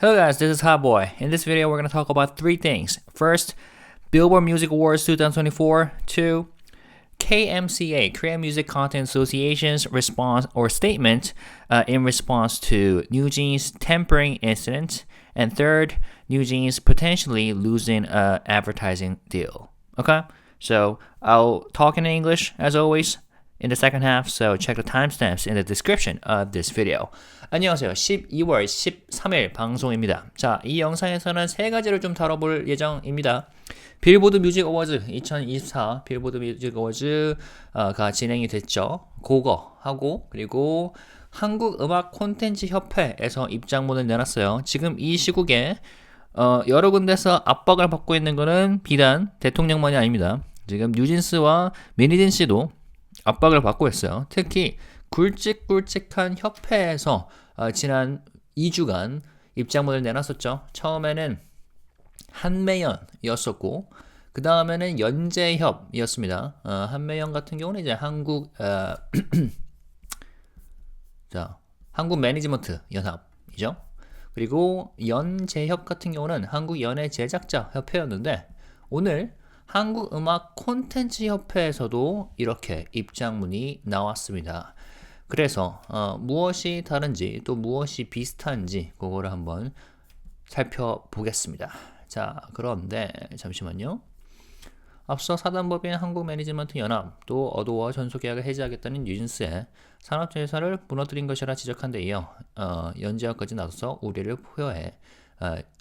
Hello guys, this is HYBE BOY. In this video, we're going to talk about three things. First, Billboard Music Awards 2024. Two, KMCA, Korean Music Content Association's response or statement in response to NewJeans Tampering incident. And third, NewJeans potentially losing an advertising deal. Okay? So I'll talk in English as always in the second half, so check the timestamps in the description of this video. 안녕하세요. 12월 13일 방송입니다. 자, 이 영상에서는 세 가지를 좀 다뤄볼 예정입니다. 빌보드 뮤직 어워즈 2024 빌보드 뮤직 어워즈가 진행이 됐죠. 그거 하고 그리고 한국음악 콘텐츠 협회에서 입장문을 내놨어요. 지금 이 시국에 여러 군데서 압박을 받고 있는 거는 비단 대통령만이 아닙니다. 지금 뉴진스와 민희진 씨도 압박을 받고 있어요. 특히 굵직굵직한 협회에서 지난 2주간 입장문을 내놨었죠. 처음에는 한매연이었었고 그 다음에는 연재협이었습니다. 한매연 같은 경우는 이제 한국 매니지먼트 연합이죠. 그리고 연재협 같은 경우는 한국연예제작자 협회였는데 오늘 한국음악 콘텐츠 협회에서도 이렇게 입장문이 나왔습니다. 그래서 무엇이 다른지 또 무엇이 비슷한지 그거를 한번 살펴보겠습니다. 자, 그런데 잠시만요. 앞서 사단법인 한국매니지먼트 연합 또 어도어 전속계약을 해지하겠다는 뉴진스의 산업재해사를 무너뜨린 것이라 지적한 데 이어 연재협까지 나서서 우려를 표해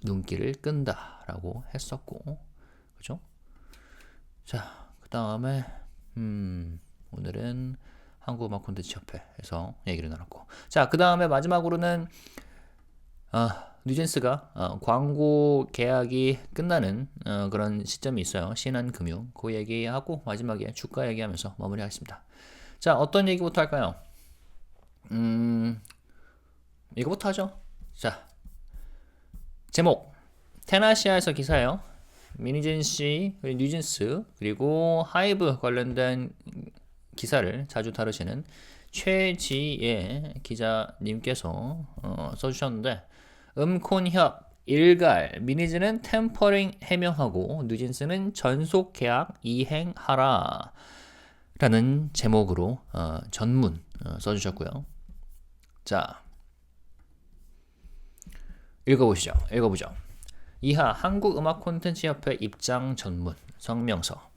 눈길을 끈다라고 했었고, 그죠? 자, 그 다음에 오늘은 한국음악 콘텐츠 협회에서 얘기를 나눴고, 자, 그 다음에 마지막으로는 뉴진스가 광고 계약이 끝나는 그런 시점이 있어요. 신한금융 그 얘기하고 마지막에 주가 얘기하면서 마무리하겠습니다. 자, 어떤 얘기부터 할까요? 이거부터 하죠. 자, 제목 테나시아에서 기사예요. 민희진 씨, 그리고 뉴진스, 그리고 하이브 관련된 기사를 자주 다루시는 최지혜 기자님께서 써주셨는데 음콘협 일갈 민희진은 템퍼링 해명하고 뉴진스는 전속계약 이행하라 라는 제목으로 전문 써주셨고요. 자, 읽어보죠. 이하 한국음악 콘텐츠 협회 입장 전문 성명서.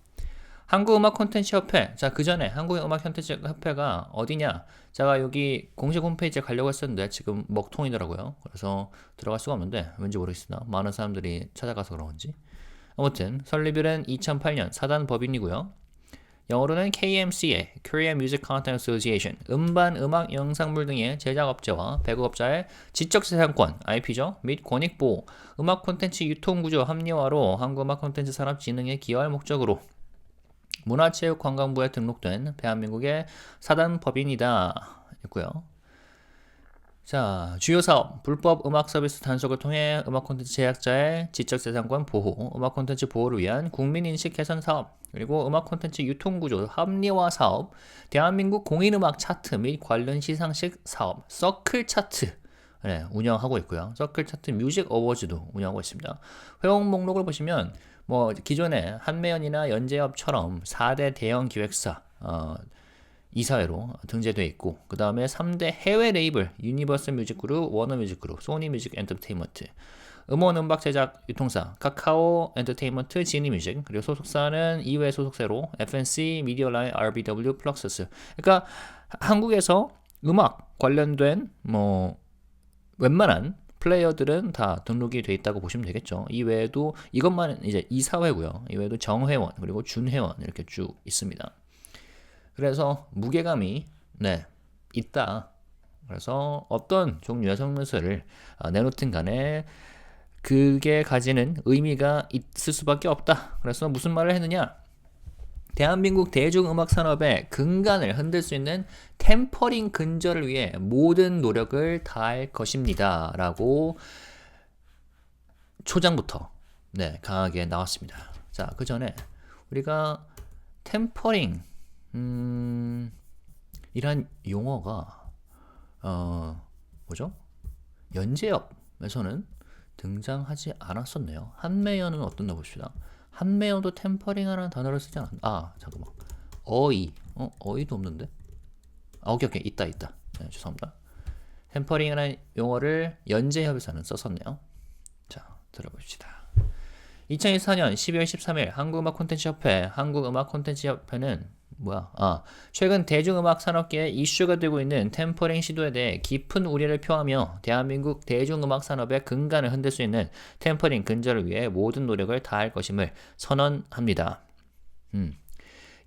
한국음악 콘텐츠 협회. 자, 그 전에 한국음악 콘텐츠 협회가 어디냐? 제가 여기 공식 홈페이지에 가려고 했었는데 지금 먹통이더라고요. 그래서 들어갈 수가 없는데 왠지 모르겠습니다. 많은 사람들이 찾아가서 그런지. 아무튼 설립일은 2008년 사단 법인이고요. 영어로는 KMCA, Korean Music Content Association, 음반, 음악, 영상물 등의 제작업체와 배급업자의 지적재산권, IP죠, 및 권익보호, 음악 콘텐츠 유통구조 합리화로 한국음악 콘텐츠 산업 진흥에 기여할 목적으로 문화체육관광부에 등록된 대한민국의 사단 법인이다 했고요. 자, 주요 사업, 불법 음악 서비스 단속을 통해 음악 콘텐츠 제작자의 지적재산권 보호, 음악 콘텐츠 보호를 위한 국민인식 개선 사업, 그리고 음악 콘텐츠 유통구조 합리화 사업, 대한민국 공인음악 차트 및 관련 시상식 사업, 서클 차트 운영하고 있고요. 서클 차트 뮤직 어워즈도 운영하고 있습니다. 회원 목록을 보시면 뭐 기존의 한매연이나 연재협처럼 4대 대형 기획사 이사회로 등재되어 있고, 그 다음에 3대 해외 레이블 유니버설 뮤직그룹, 워너뮤직그룹, 소니뮤직 엔터테인먼트, 음원 음악 제작 유통사 카카오 엔터테인먼트, 지니뮤직, 그리고 소속사는 이외 소속사로 FNC, 미디어라인, RBW, 플럭서스. 그러니까 한국에서 음악 관련된 뭐 웬만한 플레이어들은 다 등록이 돼 있다고 보시면 되겠죠. 이 외에도 이것만 이제 이사회고요. 이 외에도 정회원 그리고 준회원 이렇게 쭉 있습니다. 그래서 무게감이 있다. 그래서 어떤 종류의 성명서를 내놓든 간에 그게 가지는 의미가 있을 수밖에 없다. 그래서 무슨 말을 했느냐? 대한민국 대중음악 산업의 근간을 흔들 수 있는 템퍼링 근절을 위해 모든 노력을 다할 것입니다. 라고 초장부터 강하게 나왔습니다. 자, 그 전에 우리가 템퍼링 이란 용어가 뭐죠? 연재업에서는 등장하지 않았었네요. 한매연은 어떤가 봅시다. 한매연도 템퍼링이라는 단어를 쓰지 않았나? 잠깐만. 어이도 없는데? 오케이. 있다. 네, 죄송합니다. 템퍼링이라는 용어를 연재협의사는 썼었네요. 자, 들어봅시다. 2024년 12월 13일 한국음악콘텐츠협회, 한국음악콘텐츠협회는 최근 대중음악 산업계에 이슈가 되고 있는 템퍼링 시도에 대해 깊은 우려를 표하며 대한민국 대중음악 산업의 근간을 흔들 수 있는 템퍼링 근절을 위해 모든 노력을 다할 것임을 선언합니다.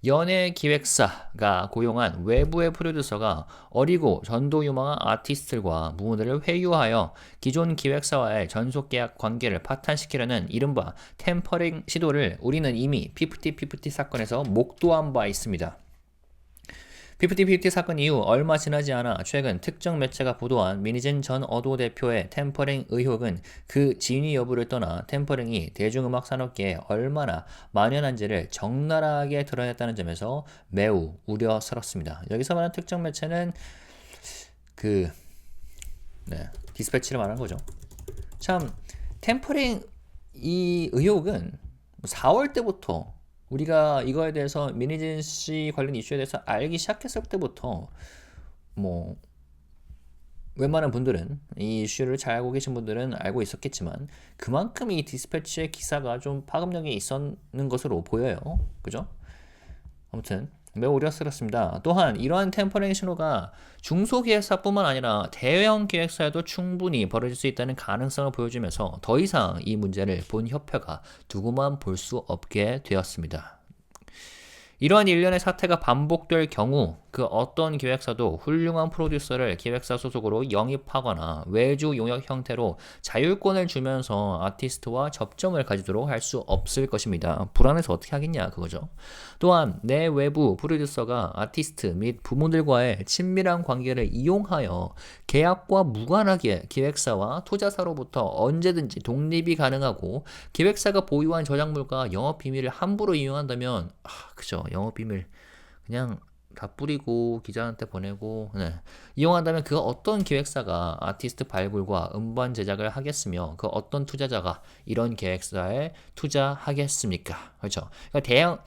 연예기획사가 고용한 외부의 프로듀서가 어리고 전도 유망한 아티스트들과 무언을 회유하여 기존 기획사와의 전속계약 관계를 파탄시키려는 이른바 템퍼링 시도를 우리는 이미 50-50 사건에서 목도한 바 있습니다. 50-50 사건 이후 얼마 지나지 않아 최근 특정 매체가 보도한 민희진 전 어도 대표의 템퍼링 의혹은 그 진위 여부를 떠나 템퍼링이 대중음악 산업계에 얼마나 만연한지를 적나라하게 드러냈다는 점에서 매우 우려스럽습니다. 여기서 말하는 특정 매체는 디스패치를 말하는 거죠. 참 템퍼링 이 의혹은 4월 때부터 우리가 이거에 대해서 민희진 씨 관련 이슈에 대해서 알기 시작했을 때부터 웬만한 분들은 이 이슈를 잘 알고 계신 분들은 알고 있었겠지만 그만큼 이 디스패치의 기사가 좀 파급력이 있었는 것으로 보여요. 그죠? 아무튼 매우 우려스럽습니다. 또한 이러한 템퍼링 신호가 중소기획사뿐만 아니라 대형 기획사에도 충분히 벌어질 수 있다는 가능성을 보여주면서 더 이상 이 문제를 본 협회가 두고만 볼 수 없게 되었습니다. 이러한 일련의 사태가 반복될 경우 그 어떤 기획사도 훌륭한 프로듀서를 기획사 소속으로 영입하거나 외주 용역 형태로 자율권을 주면서 아티스트와 접점을 가지도록 할 수 없을 것입니다. 불안해서 어떻게 하겠냐 그거죠. 또한 내 외부 프로듀서가 아티스트 및 부문들과의 친밀한 관계를 이용하여 계약과 무관하게 기획사와 투자사로부터 언제든지 독립이 가능하고 기획사가 보유한 저작물과 영업비밀을 함부로 이용한다면 그죠. 영업비밀 그냥 다 뿌리고 기자한테 보내고 이용한다면 그 어떤 기획사가 아티스트 발굴과 음반 제작을 하겠으며 그 어떤 투자자가 이런 기획사에 투자하겠습니까? 그렇죠. 그러니까 대형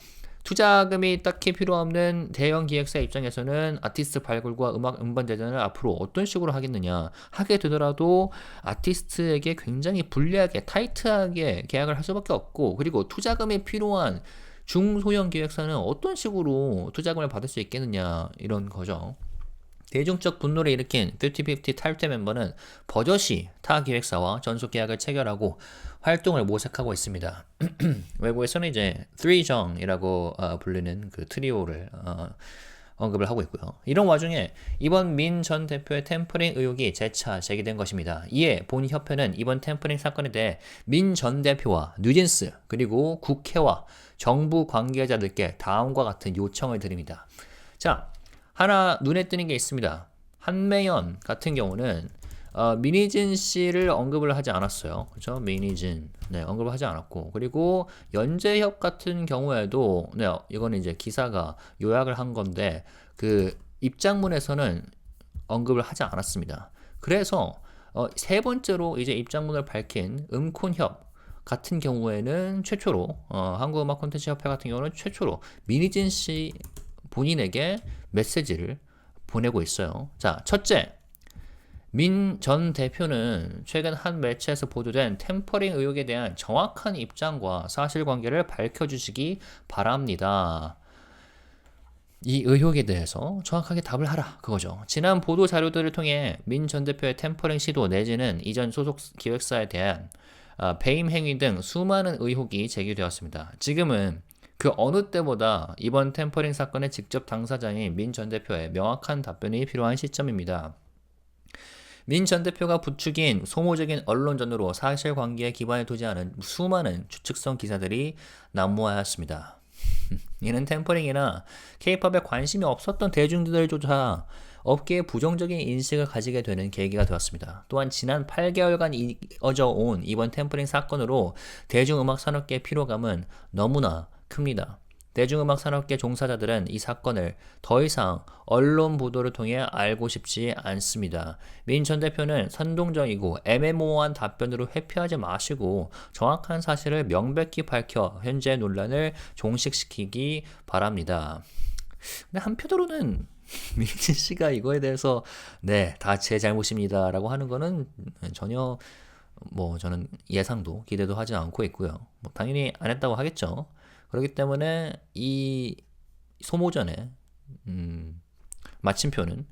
투자금이 딱히 필요 없는 대형 기획사 입장에서는 아티스트 발굴과 음반 제작을 앞으로 어떤 식으로 하겠느냐 하게 되더라도 아티스트에게 굉장히 불리하게 타이트하게 계약을 할 수밖에 없고 그리고 투자금이 필요한 중소형 기획사는 어떤 식으로 투자금을 받을 수 있겠느냐 이런 거죠. 대중적 분노를 일으킨 50-50 탈퇴 멤버는 버젓이 타 기획사와 전속계약을 체결하고 활동을 모색하고 있습니다. 외국에서는 이제 3정이라고 불리는 그 트리오를 언급을 하고 있고요. 이런 와중에 이번 민 전 대표의 템퍼링 의혹이 재차 제기된 것입니다. 이에 본 협회는 이번 템퍼링 사건에 대해 민 전 대표와 뉴진스 그리고 국회와 정부 관계자들께 다음과 같은 요청을 드립니다. 자, 하나 눈에 띄는 게 있습니다. 한매연 같은 경우는 민희진 씨를 언급을 하지 않았어요. 그렇죠? 민희진 언급을 하지 않았고 그리고 연재협 같은 경우에도 이거는 이제 기사가 요약을 한 건데 그 입장문에서는 언급을 하지 않았습니다. 그래서 세 번째로 이제 입장문을 밝힌 음콘협 같은 경우에는 최초로 한국음악 콘텐츠 협회 같은 경우는 최초로 민희진 씨 본인에게 메시지를 보내고 있어요. 자, 첫째, 민 전 대표는 최근 한 매체에서 보도된 템퍼링 의혹에 대한 정확한 입장과 사실관계를 밝혀주시기 바랍니다. 이 의혹에 대해서 정확하게 답을 하라 그거죠. 지난 보도 자료들을 통해 민 전 대표의 템퍼링 시도 내지는 이전 소속 기획사에 대한 배임 행위 등 수많은 의혹이 제기되었습니다. 지금은 그 어느 때보다 이번 템퍼링 사건의 직접 당사자인 민 전 대표의 명확한 답변이 필요한 시점입니다. 민 전 대표가 부추긴 소모적인 언론전으로 사실관계에 기반을 두지 않은 수많은 추측성 기사들이 난무하였습니다. 이는 템퍼링이나 K-팝에 관심이 없었던 대중들조차 업계에 부정적인 인식을 가지게 되는 계기가 되었습니다. 또한 지난 8개월간 이어져 온 이번 템퍼링 사건으로 대중음악 산업계의 피로감은 너무나 큽니다. 대중음악 산업계 종사자들은 이 사건을 더 이상 언론 보도를 통해 알고 싶지 않습니다. 민 전 대표는 선동적이고 애매모호한 답변으로 회피하지 마시고 정확한 사실을 명백히 밝혀 현재 논란을 종식시키기 바랍니다. 근데 한편으로는 민희진 씨가 이거에 대해서 네, 다 제 잘못입니다 라고 하는 거는 전혀 저는 예상도 기대도 하지 않고 있고요. 당연히 안 했다고 하겠죠. 그렇기 때문에 이 소모전의 마침표는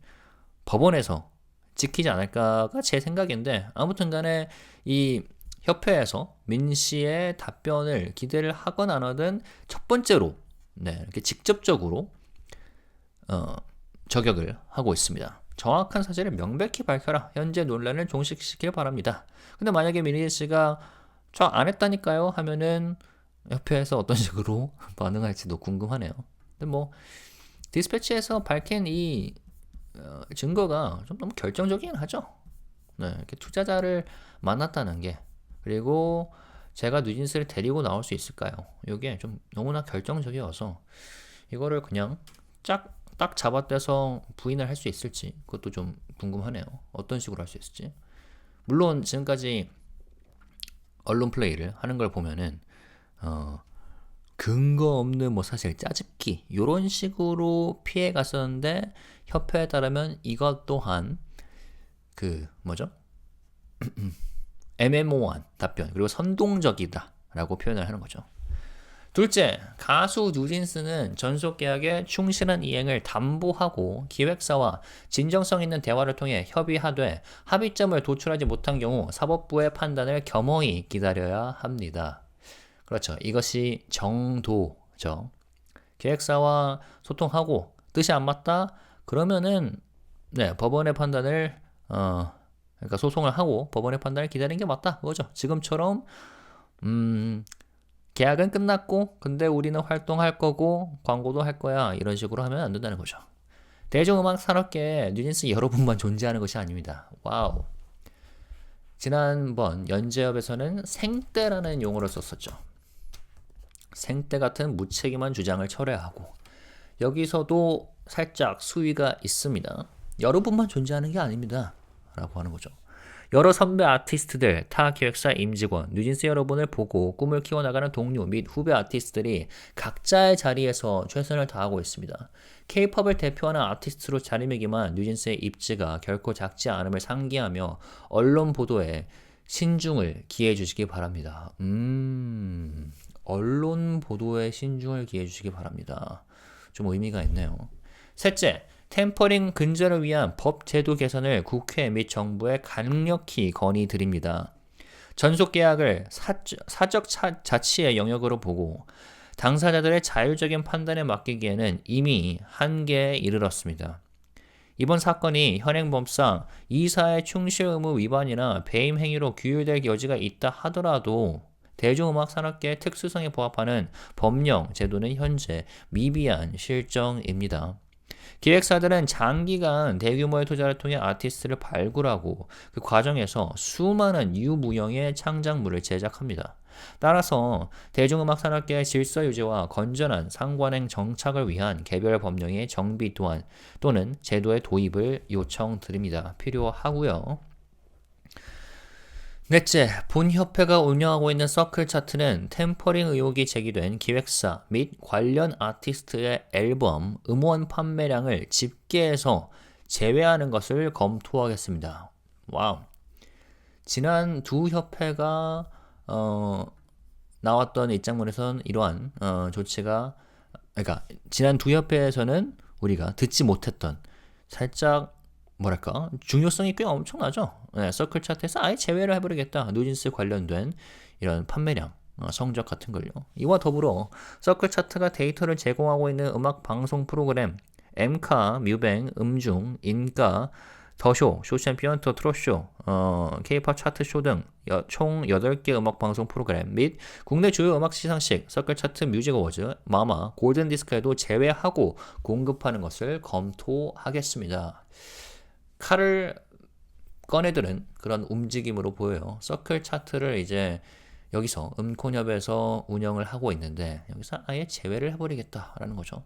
법원에서 지키지 않을까가 제 생각인데, 아무튼 간에 이 협회에서 민 씨의 답변을 기대를 하건 안 하든 첫 번째로 이렇게 직접적으로 저격을 하고 있습니다. 정확한 사실을 명백히 밝혀라. 현재 논란을 종식시키길 바랍니다. 근데 만약에 민희진 씨가 저 안 했다니까요 하면은 협회에서 어떤 식으로 반응할지도 궁금하네요. 근데 디스패치에서 밝힌 이 증거가 좀 너무 결정적이긴 하죠. 이렇게 투자자를 만났다는 게, 그리고 제가 뉴진스를 데리고 나올 수 있을까요? 이게 좀 너무나 결정적이어서 이거를 그냥 딱 잡아떼서 부인을 할 수 있을지 그것도 좀 궁금하네요. 어떤 식으로 할 수 있을지. 물론 지금까지 언론 플레이를 하는 걸 보면은 근거 없는 사실 짜집기 이런 식으로 피해 갔었는데, 협회에 따르면 이것 또한 애매모호한 답변 그리고 선동적이다 라고 표현을 하는 거죠. 둘째, 가수 뉴진스는 전속계약의 충실한 이행을 담보하고 기획사와 진정성 있는 대화를 통해 협의하되 합의점을 도출하지 못한 경우 사법부의 판단을 겸허히 기다려야 합니다. 그렇죠. 이것이 정도죠. 기획사와 소통하고 뜻이 안 맞다? 그러면은 법원의 판단을 그러니까 소송을 하고 법원의 판단을 기다리는 게 맞다. 그거죠. 지금처럼 계약은 끝났고 근데 우리는 활동할 거고 광고도 할 거야. 이런 식으로 하면 안 된다는 거죠. 대중음악 산업계에 뉴진스 여러분만 존재하는 것이 아닙니다. 와우. 지난번 연재협에서는 생떼라는 용어를 썼었죠. 생떼 같은 무책임한 주장을 철회하고, 여기서도 살짝 수위가 있습니다. 여러분만 존재하는 게 아닙니다 라고 하는 거죠. 여러 선배 아티스트들, 타 기획사 임직원, 뉴진스 여러분을 보고 꿈을 키워나가는 동료 및 후배 아티스트들이 각자의 자리에서 최선을 다하고 있습니다. K-팝을 대표하는 아티스트로 자리매김한 뉴진스의 입지가 결코 작지 않음을 상기하며 언론 보도에 신중을 기해 주시기 바랍니다. 언론 보도에 신중을 기해 주시기 바랍니다. 좀 의미가 있네요. 셋째, 템퍼링 근절을 위한 법 제도 개선을 국회 및 정부에 강력히 건의드립니다. 전속계약을 사적 자치의 영역으로 보고 당사자들의 자율적인 판단에 맡기기에는 이미 한계에 이르렀습니다. 이번 사건이 현행법상 이사의 충실 의무 위반이나 배임 행위로 규율될 여지가 있다 하더라도 대중음악 산업계의 특수성에 부합하는 법령 제도는 현재 미비한 실정입니다. 기획사들은 장기간 대규모의 투자를 통해 아티스트를 발굴하고 그 과정에서 수많은 유무형의 창작물을 제작합니다. 따라서 대중음악 산업계의 질서 유지와 건전한 상관행 정착을 위한 개별 법령의 정비 또는 제도의 도입을 요청드립니다. 필요하고요. 넷째, 본협회가 운영하고 있는 서클 차트는 템퍼링 의혹이 제기된 기획사 및 관련 아티스트의 앨범, 음원 판매량을 집계해서 제외하는 것을 검토하겠습니다. 와우. 지난 두 협회가 나왔던 입장문에서는 이러한 조치가, 그러니까 지난 두 협회에서는 우리가 듣지 못했던 살짝 중요성이 꽤 엄청나죠. 서클 차트에서 아예 제외를 해버리겠다. 뉴진스 관련된 이런 판매량, 성적 같은 걸요. 이와 더불어 서클 차트가 데이터를 제공하고 있는 음악 방송 프로그램 엠카, 뮤뱅, 음중, 인가, 더쇼, 쇼챔피언, 더 트롯쇼, K-팝 차트쇼 등 총 8개 음악 방송 프로그램 및 국내 주요 음악 시상식, 서클 차트 뮤직 어워즈, 마마, 골든 디스크에도 제외하고 공급하는 것을 검토하겠습니다. 칼을 꺼내드는 그런 움직임으로 보여요. 서클 차트를 이제 여기서 음콘협에서 운영을 하고 있는데 여기서 아예 제외를 해버리겠다라는 거죠.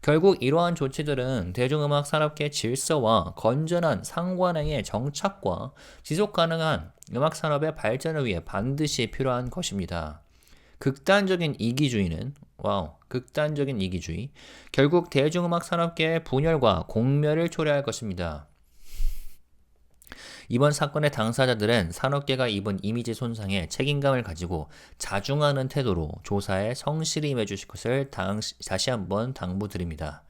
결국 이러한 조치들은 대중음악 산업계 질서와 건전한 상관행의 정착과 지속 가능한 음악 산업의 발전을 위해 반드시 필요한 것입니다. 극단적인 이기주의는 극단적인 이기주의 결국 대중음악 산업계의 분열과 공멸을 초래할 것입니다. 이번 사건의 당사자들은 산업계가 입은 이미지 손상에 책임감을 가지고 자중하는 태도로 조사에 성실히 임해주실 것을 다시 한번 당부드립니다.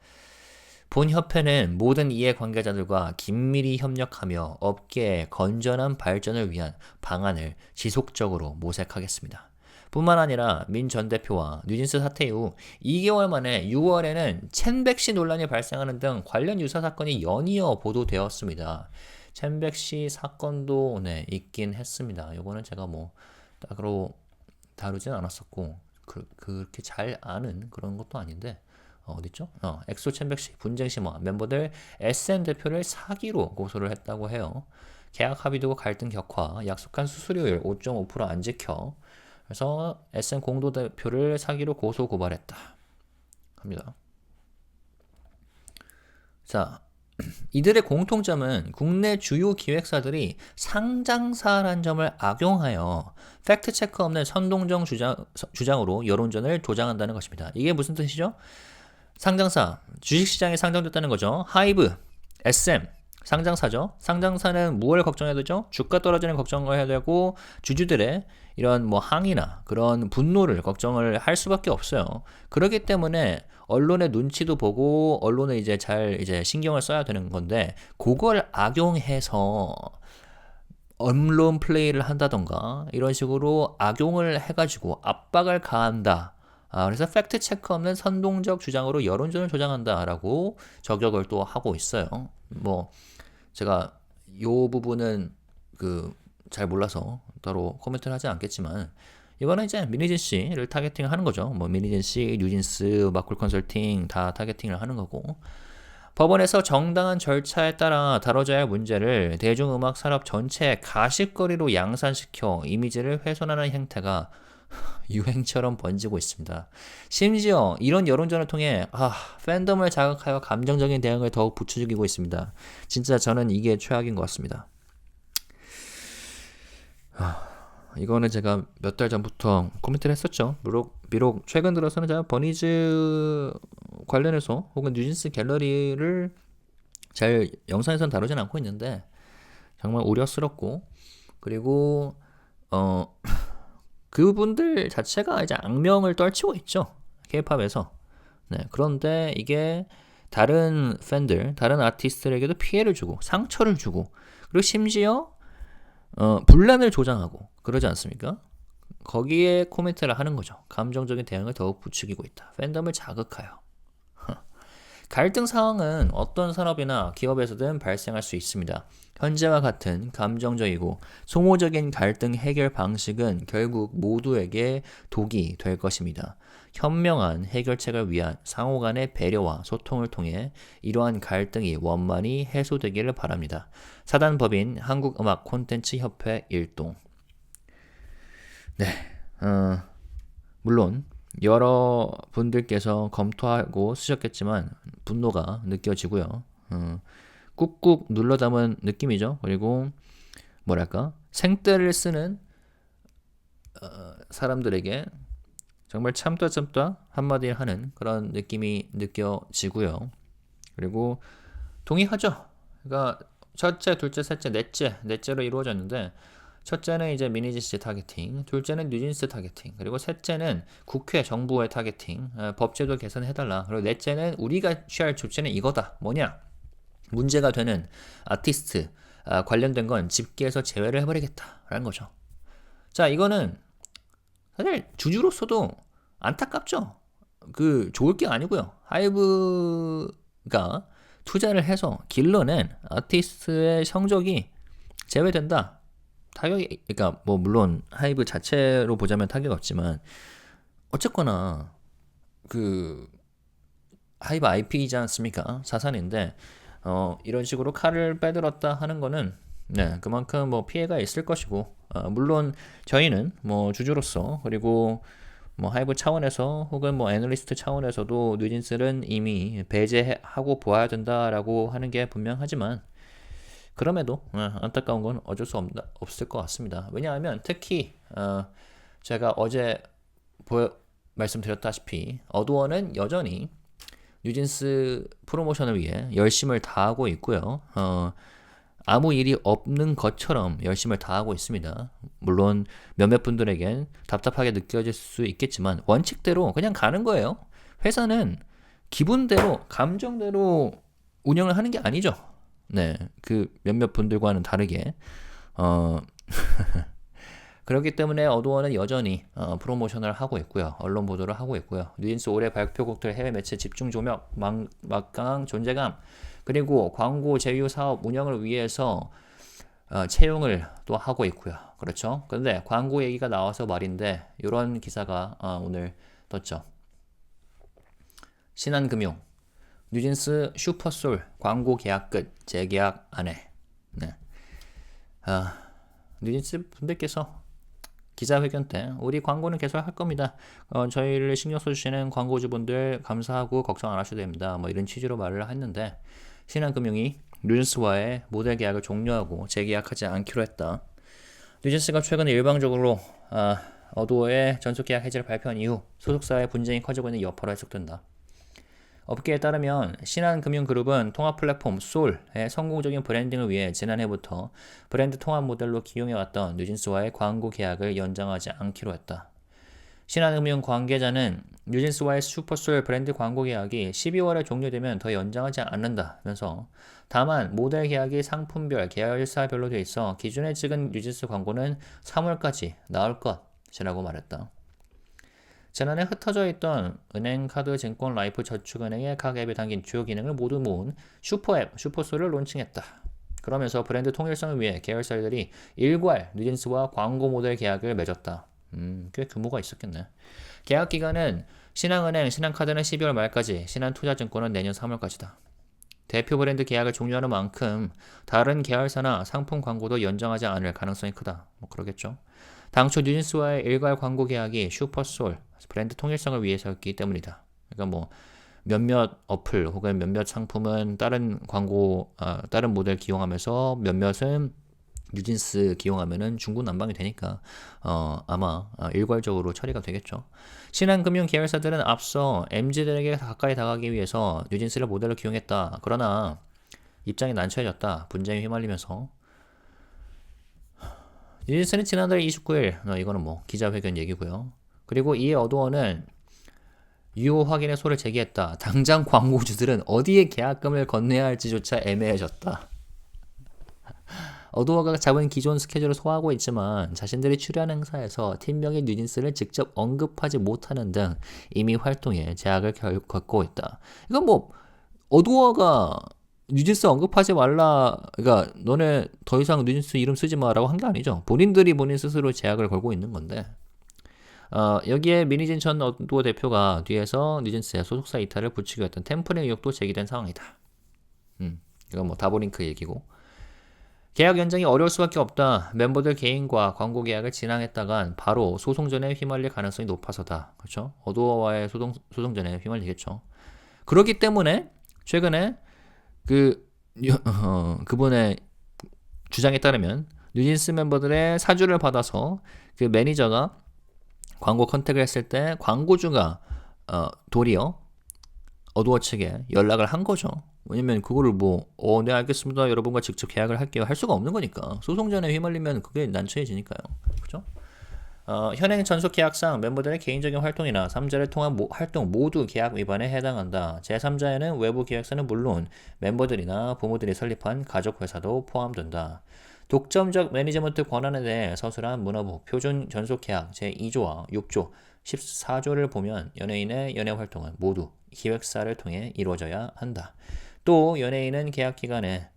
본 협회는 모든 이해관계자들과 긴밀히 협력하며 업계의 건전한 발전을 위한 방안을 지속적으로 모색하겠습니다. 뿐만 아니라 민 전 대표와 뉴진스 사태 이후 2개월 만에 6월에는 첸백씨 논란이 발생하는 등 관련 유사 사건이 연이어 보도되었습니다. 첸백씨 사건도 있긴 했습니다. 이거는 제가 따로 다루진 않았었고 그렇게 잘 아는 그런 것도 아닌데 어딨죠? 엑소 첸백씨 분쟁심화 멤버들 SM대표를 사기로 고소를 했다고 해요. 계약 합의도 갈등 격화, 약속한 수수료율 5.5% 안 지켜 그래서 SM 공동대표를 사기로 고소 고발했다 합니다. 자, 이들의 공통점은 국내 주요 기획사들이 상장사라는 점을 악용하여 팩트체크 없는 선동적 주장으로 여론전을 조장한다는 것입니다. 이게 무슨 뜻이죠? 상장사, 주식시장에 상장됐다는 거죠. 하이브, SM, 상장사죠. 상장사는 무엇을 걱정해야 되죠? 주가 떨어지는 걱정을 해야 되고 주주들의 이런 항의나 그런 분노를 걱정을 할 수밖에 없어요. 그렇기 때문에 언론의 눈치도 보고 언론에 잘 신경을 써야 되는 건데 그걸 악용해서 언론 플레이를 한다던가 이런 식으로 악용을 해가지고 압박을 가한다. 그래서 팩트 체크 없는 선동적 주장으로 여론전을 조장한다라고 저격을 또 하고 있어요. 제가 요 부분은 잘 몰라서 따로 코멘트를 하지 않겠지만 이거는 이제 민희진 씨를 타겟팅을 하는 거죠. 민희진 씨, 뉴진스, 마쿨 컨설팅 다 타겟팅을 하는 거고 법원에서 정당한 절차에 따라 다뤄져야 할 문제를 대중음악 산업 전체의 가십거리로 양산시켜 이미지를 훼손하는 행태가 유행처럼 번지고 있습니다. 심지어 이런 여론전을 통해 팬덤을 자극하여 감정적인 대응을 더욱 부추기고 있습니다. 진짜 저는 이게 최악인 것 같습니다. 이거는 제가 몇 달 전부터 코멘트를 했었죠. 비록 최근 들어서는 제가 버니즈 관련해서 혹은 뉴진스 갤러리를 잘 영상에서는 다루진 않고 있는데 정말 우려스럽고 그리고 그분들 자체가 이제 악명을 떨치고 있죠. K-팝에서. 그런데 이게 다른 팬들, 다른 아티스트들에게도 피해를 주고 상처를 주고 그리고 심지어 분란을 조장하고 그러지 않습니까? 거기에 코멘트를 하는 거죠. 감정적인 대응을 더욱 부추기고 있다. 팬덤을 자극하여. 갈등 상황은 어떤 산업이나 기업에서든 발생할 수 있습니다. 현재와 같은 감정적이고 소모적인 갈등 해결 방식은 결국 모두에게 독이 될 것입니다. 현명한 해결책을 위한 상호 간의 배려와 소통을 통해 이러한 갈등이 원만히 해소되기를 바랍니다. 사단법인 한국음악 콘텐츠 협회 일동. 물론 여러 분들께서 검토하고 쓰셨겠지만 분노가 느껴지고요. 꾹꾹 눌러 담은 느낌이죠. 그리고 생떼를 쓰는 사람들에게 정말 참다 한마디 하는 그런 느낌이 느껴지고요. 그리고 동의하죠. 그러니까 첫째, 둘째, 셋째, 넷째로 이루어졌는데 첫째는 이제 민희진 씨 타겟팅, 둘째는 뉴진스 타겟팅, 그리고 셋째는 국회 정부의 타겟팅, 법제도 개선해달라. 그리고 넷째는 우리가 취할 조치는 이거다. 뭐냐? 문제가 되는 아티스트 관련된 건 집계에서 제외를 해버리겠다라는 거죠. 자, 이거는 사실 주주로서도 안타깝죠. 좋을 게 아니고요. 하이브가 투자를 해서 길러낸 아티스트의 성적이 제외된다. 타격이, 물론 하이브 자체로 보자면 타격이 없지만 어쨌거나 하이브 IP이지 않습니까? 자산인데 이런 식으로 칼을 빼들었다 하는 거는 네, 그만큼 뭐 피해가 있을 것이고, 물론 저희는 뭐 주주로서 그리고 뭐 하이브 차원에서 혹은 뭐 애널리스트 차원에서도 뉴진스는 이미 배제하고 보아야 된다라고 하는 게 분명하지만 그럼에도 안타까운 건 어쩔 수 없을 것 같습니다. 왜냐하면 특히 제가 어제 말씀드렸다시피 어두원은 여전히 뉴진스 프로모션을 위해 열심을 다하고 있고요. 아무 일이 없는 것처럼 열심을 다하고 있습니다. 물론 몇몇 분들에겐 답답하게 느껴질 수 있겠지만 원칙대로 그냥 가는 거예요. 회사는 기분대로 감정대로 운영을 하는 게 아니죠. 네, 그 몇몇 분들과는 다르게 그렇기 때문에 어두원은 여전히 프로모션을 하고 있고요. 언론 보도를 하고 있고요. 뉴진스 올해 발표곡들 해외 매체 집중 조명, 막강한 존재감, 그리고 광고 제휴 사업 운영을 위해서 채용을 또 하고 있고요. 그렇죠? 근데 광고 얘기가 나와서 말인데 이런 기사가 오늘 떴죠. 신한금융, 뉴진스 슈퍼솔 광고 계약 끝, 재계약 안 해. 네. 뉴진스 분들께서 기자회견 때 우리 광고는 계속 할 겁니다. 저희를 신경 써주시는 광고주분들 감사하고 걱정 안 하셔도 됩니다. 뭐 이런 취지로 말을 했는데 신한금융이 뉴진스와의 모델 계약을 종료하고 재계약하지 않기로 했다. 뉴진스가 최근 일방적으로 어도어의 전속계약 해지를 발표한 이후 소속사의 분쟁이 커지고 있는 여파로 해석된다. 업계에 따르면 신한금융그룹은 통합 플랫폼 솔의 성공적인 브랜딩을 위해 지난해부터 브랜드 통합 모델로 기용해왔던 뉴진스와의 광고 계약을 연장하지 않기로 했다. 신한금융 관계자는 뉴진스와의 슈퍼솔 브랜드 광고 계약이 12월에 종료되면 더 연장하지 않는다면서 다만 모델 계약이 상품별, 계열사별로 되어 있어 기존에 찍은 뉴진스 광고는 3월까지 나올 것이라고 말했다. 지난해 흩어져 있던 은행, 카드, 증권, 라이프, 저축은행의 각 앱에 담긴 주요 기능을 모두 모은 슈퍼앱, 슈퍼솔을 론칭했다. 그러면서 브랜드 통일성을 위해 계열사들이 일괄 뉴진스와 광고 모델 계약을 맺었다. 꽤 규모가 있었겠네. 계약 기간은 신한은행, 신한카드는 12월 말까지, 신한투자증권은 내년 3월까지다. 대표 브랜드 계약을 종료하는 만큼 다른 계열사나 상품 광고도 연장하지 않을 가능성이 크다. 뭐 그러겠죠. 당초 뉴진스와의 일괄 광고 계약이 슈퍼솔, 브랜드 통일성을 위해서였기 때문이다. 그러니까 뭐 몇몇 어플 혹은 몇몇 상품은 다른 광고, 다른 모델 기용하면서 몇몇은 뉴진스 기용하면은 중구난방이 되니까 아마 일괄적으로 처리가 되겠죠. 신한금융 계열사들은 앞서 MZ들에게 가까이 다가가기 위해서 뉴진스를 모델로 기용했다. 그러나 입장이 난처해졌다. 분쟁에 휘말리면서 뉴진스는 지난달 29일 이거는 뭐 기자회견 얘기고요. 그리고 이에 어도어는 유효 확인의 소를 제기했다. 당장 광고주들은 어디에 계약금을 건네야 할지조차 애매해졌다. 어도어가 잡은 기존 스케줄을 소화하고 있지만 자신들이 출연 행사에서 팀명인 뉴진스를 직접 언급하지 못하는 등 이미 활동에 제약을 겪고 있다. 이건 뭐 어도어가 뉴진스 언급하지 말라, 그러니까 너네 더 이상 뉴진스 이름 쓰지 마라고 한 게 아니죠. 본인들이 본인 스스로 제약을 걸고 있는 건데 여기에 민희진 전 어도어 대표가 뒤에서 뉴진스의 소속사 이탈을 부추기고 했던 템퍼링 의혹도 제기된 상황이다. 이건 뭐 다보링크 얘기고. 계약 연장이 어려울 수밖에 없다. 멤버들 개인과 광고 계약을 진행했다간 바로 소송전에 휘말릴 가능성이 높아서다. 그렇죠? 어도어와의 소송전에 휘말리겠죠. 그렇기 때문에 최근에 그분의 주장에 따르면 뉴진스 멤버들의 사주를 받아서 그 매니저가 광고 컨택을 했을 때 광고주가 도리어 어도어 측에 연락을 한 거죠. 왜냐면 그거를 네 알겠습니다. 여러분과 직접 계약을 할게요. 할 수가 없는 거니까. 소송전에 휘말리면 그게 난처해지니까요. 그죠? 현행 전속계약상 멤버들의 개인적인 활동이나 3자를 통한 활동 모두 계약 위반에 해당한다. 제3자에는 외부 기획사는 물론 멤버들이나 부모들이 설립한 가족회사도 포함된다. 독점적 매니지먼트 권한에 대해 서술한 문화부 표준 전속계약 제2조와 6조, 14조를 보면 연예인의 연예활동은 모두 기획사를 통해 이루어져야 한다. 또 연예인은 계약 기간에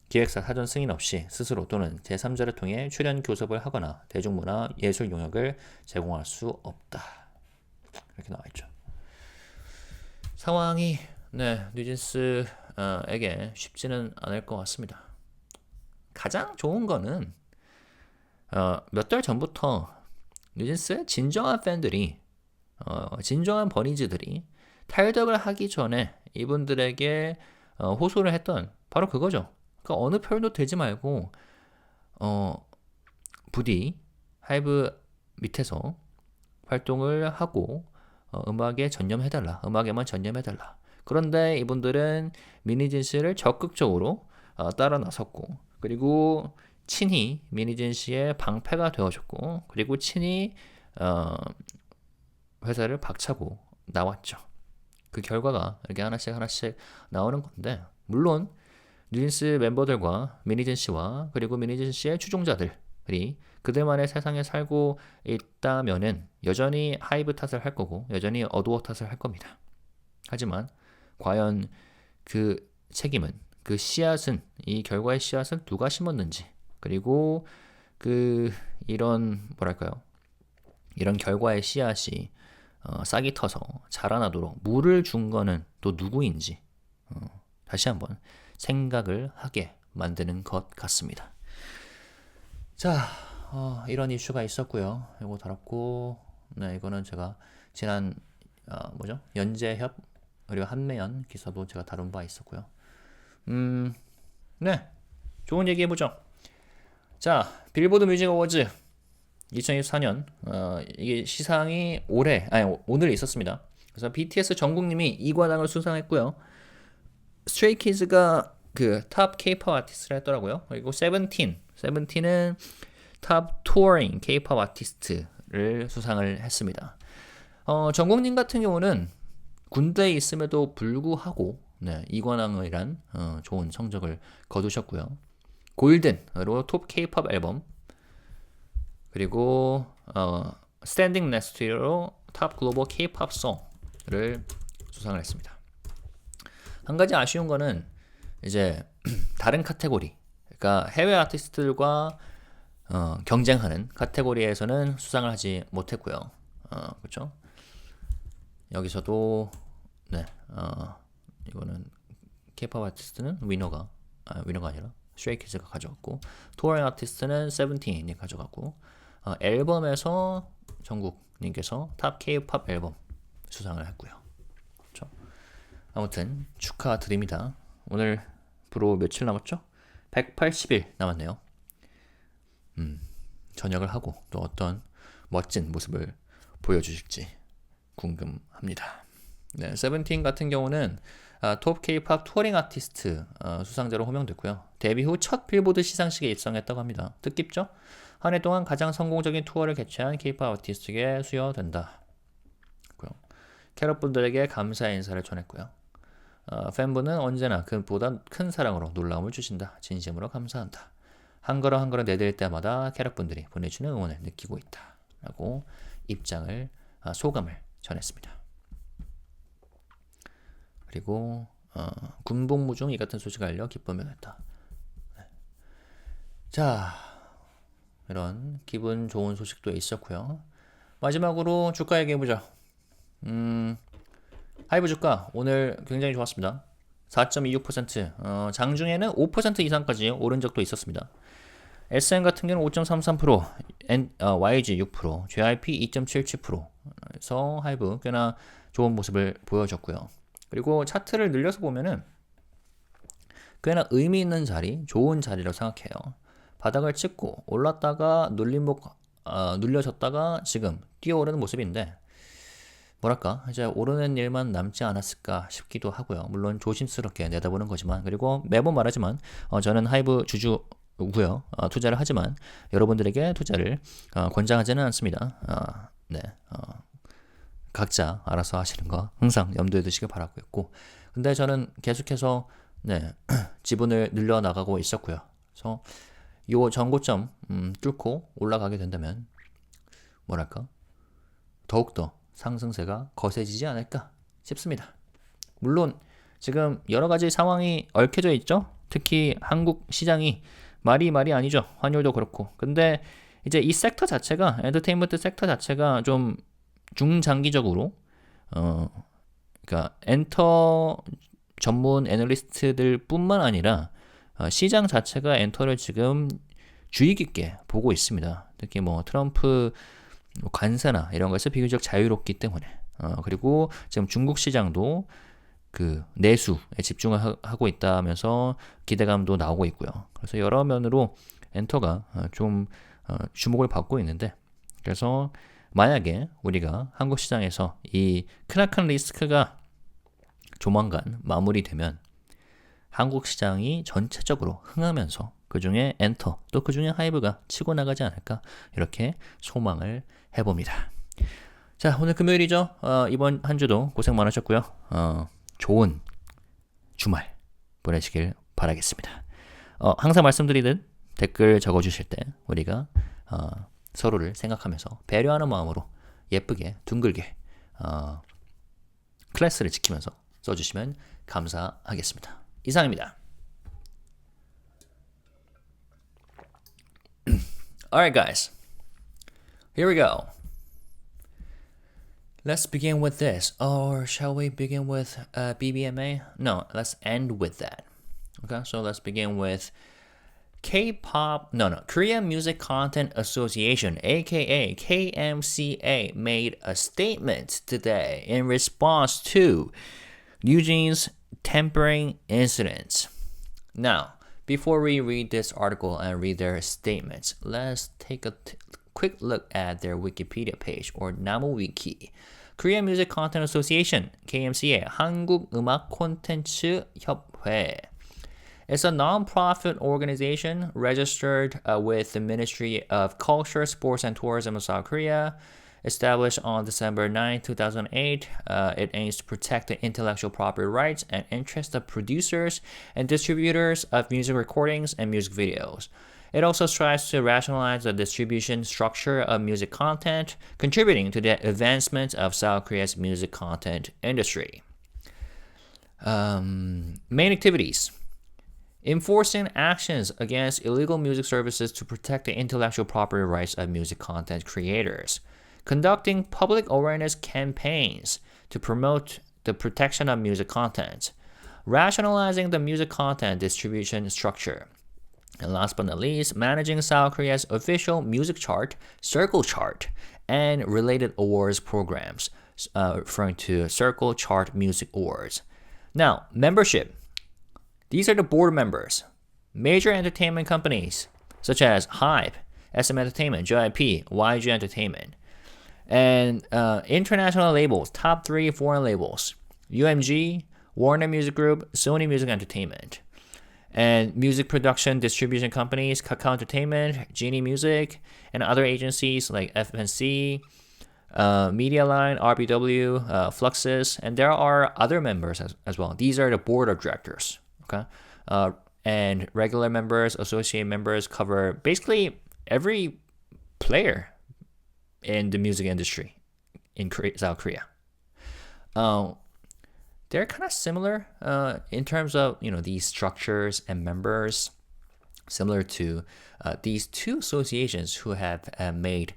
기획사 사전 승인 없이 스스로 또는 제3자를 통해 출연 교섭을 하거나 대중문화 예술 용역을 제공할 수 없다. 이렇게 나와있죠. 상황이 뉴진스에게 쉽지는 않을 것 같습니다. 가장 좋은 거는 몇 달 전부터 뉴진스의 진정한 팬들이 진정한 버니즈들이 탈덕을 하기 전에 이분들에게 호소를 했던 바로 그거죠. 그러니까 어느 편도 되지 말고 부디 하이브 밑에서 활동을 하고 음악에 전념해달라. 음악에만 전념해달라. 그런데 이분들은 민희진 씨를 적극적으로 따라 나섰고, 그리고 친히 민희진 씨의 방패가 되어줬고, 그리고 친히 회사를 박차고 나왔죠. 그 결과가 이렇게 하나씩 나오는 건데, 물론 뉴진스 멤버들과 민희진 씨와 그리고 민희진 씨의 추종자들이 그들만의 세상에 살고 있다면은 여전히 하이브 탓을 할 거고 여전히 어두워 탓을 할 겁니다. 하지만 과연 그 책임은, 그 씨앗은, 이 결과의 씨앗을 누가 심었는지, 그리고 이런 이런 결과의 씨앗이 싹이 터서 자라나도록 물을 준 거는 또 누구인지 다시 한번 생각을 하게 만드는 것 같습니다. 자, 이런 이슈가 있었고요. 이거 다뤘고, 네, 이거는 제가 지난 연재협 그리고 한매연 기사도 제가 다룬 바 있었고요. 네, 좋은 얘기 해보죠. 자, 빌보드 뮤직 어워즈 2024년 이게 시상이 오늘 있었습니다. 그래서 BTS 정국님이 이관왕을 수상했고요. 스트레이키즈가 그 탑 K-pop 아티스트를 했더라고요. 그리고 세븐틴은 탑 투어링 K-pop 아티스트를 수상을 했습니다. 정국님 같은 경우는 군대에 있음에도 불구하고 이관왕이란 좋은 성적을 거두셨고요. 골든으로 톱 K-pop 앨범, 그리고 스탠딩 넥스트로 탑 글로벌 K-pop 송을 수상을 했습니다. 한 가지 아쉬운 거는 이제 다른 카테고리, 그러니까 해외 아티스트들과 경쟁하는 카테고리에서는 수상을 하지 못했고요. 그렇죠? 여기서도 이거는 K-pop 아티스트는 위너가 아니라 스트레이키즈가 가져갔고, 투어링 아티스트는 세븐틴이 가져갔고, 앨범에서 정국님께서 탑 K-pop 앨범 수상을 했고요. 그렇죠? 아무튼 축하드립니다. 오늘부로 며칠 남았죠? 180일 남았네요. 전역을 하고 또 어떤 멋진 모습을 보여주실지 궁금합니다. 네, 세븐틴 같은 경우는 톱 K-pop 투어링 아티스트 수상자로 호명됐고요. 데뷔 후 첫 빌보드 시상식에 입성했다고 합니다. 뜻깊죠? 한 해 동안 가장 성공적인 투어를 개최한 K-pop 아티스트에게 수여된다. 캐럿분들에게 감사의 인사를 전했고요. 팬분은 언제나 그보다 큰 사랑으로 놀라움을 주신다. 진심으로 감사한다. 한 걸음 한 걸음 내딜 때마다 캐럿분들이 보내주는 응원을 느끼고 있다. 라고 소감을 전했습니다. 그리고 군복무 중 이 같은 소식을 알려 기쁨이었다. 자, 이런 기분 좋은 소식도 있었고요. 마지막으로 주가 얘기해보자. 하이브 주가 오늘 굉장히 좋았습니다. 4.26%, 장중에는 5% 이상까지 오른 적도 있었습니다. SM 같은 경우는 5.33%, YG 6%, JYP 2.77%에서 하이브 꽤나 좋은 모습을 보여줬고요. 그리고 차트를 늘려서 보면은 꽤나 의미 있는 자리, 좋은 자리라고 생각해요. 바닥을 찍고 올랐다가 눌려졌다가 지금 뛰어오르는 모습인데, 이제 오르는 일만 남지 않았을까 싶기도 하고요. 물론 조심스럽게 내다보는 거지만, 그리고 매번 말하지만 저는 하이브 주주고요. 투자를 하지만 여러분들에게 투자를 권장하지는 않습니다. 각자 알아서 하시는 거 항상 염두에 두시길 바라고 있고, 근데 저는 계속해서 지분을 늘려나가고 있었고요. 그래서 요 전고점 뚫고 올라가게 된다면 더욱더 상승세가 거세지지 않을까 싶습니다. 물론 지금 여러 가지 상황이 얽혀져 있죠. 특히 한국 시장이 말이 아니죠. 환율도 그렇고. 근데 이제 이 섹터 자체가, 엔터테인먼트 섹터 자체가 좀 중장기적으로 그러니까 엔터 전문 애널리스트들 뿐만 아니라 시장 자체가 엔터를 지금 주의 깊게 보고 있습니다. 특히 뭐 트럼프 관세나 이런 것에서 비교적 자유롭기 때문에 그리고 지금 중국 시장도 그 내수에 집중을 하고 있다면서 기대감도 나오고 있고요. 그래서 여러 면으로 엔터가 좀 주목을 받고 있는데 그래서 만약에 우리가 한국 시장에서 이 크나큰 리스크가 조만간 마무리되면 한국 시장이 전체적으로 흥하면서 그 중에 엔터 또 그 중에 하이브가 치고 나가지 않을까 이렇게 소망을 해봅니다. 자, 오늘 금요일이죠. 이번 한 주도 고생 많으셨고요. 좋은 주말 보내시길 바라겠습니다. 항상 말씀드리듯 댓글 적어주실 때 우리가 서로를 생각하면서 배려하는 마음으로 예쁘게 둥글게 클래스를 지키면서 써주시면 감사하겠습니다. 이상입니다. Alright guys, here we go. Let's begin with this. Or shall we begin with BBMA? No, let's end with that. Okay, so let's begin with Korean Music Content Association, aka KMCA, made a statement today in response to NewJeans tampering incidents. Now, before we read this article and read their statements, let's take a quick look at their Wikipedia page or 나무위키. Korean Music Content Association, KMCA, 한국 음악 콘텐츠 협회. It's a non-profit organization registered with the Ministry of Culture, Sports and Tourism of South Korea. Established on December 9, 2008, it aims to protect the intellectual property rights and interests of producers and distributors of music recordings and music videos. It also strives to rationalize the distribution structure of music content, contributing to the advancement of South Korea's music content industry. Main activities. Enforcing actions against illegal music services to protect the intellectual property rights of music content creators. Conducting public awareness campaigns to promote the protection of music content. Rationalizing the music content distribution structure. And last but not least, managing South Korea's official music chart, Circle Chart, and related awards programs, referring to Circle Chart Music Awards. Now, membership. These are the board members. Major entertainment companies, such as HYBE, SM Entertainment, JYP, YG Entertainment. And international labels, top 3 foreign labels, UMG, Warner Music Group, Sony Music Entertainment. And music production distribution companies, Kakao Entertainment, Genie Music, and other agencies like FNC, Medialine, RBW, Fluxus, and there are other members as well. These are the board of directors, okay? And regular members, associate members cover basically every player in the music industry in South Korea. They're kind of similar in terms of these structures and members, similar to these two associations who have made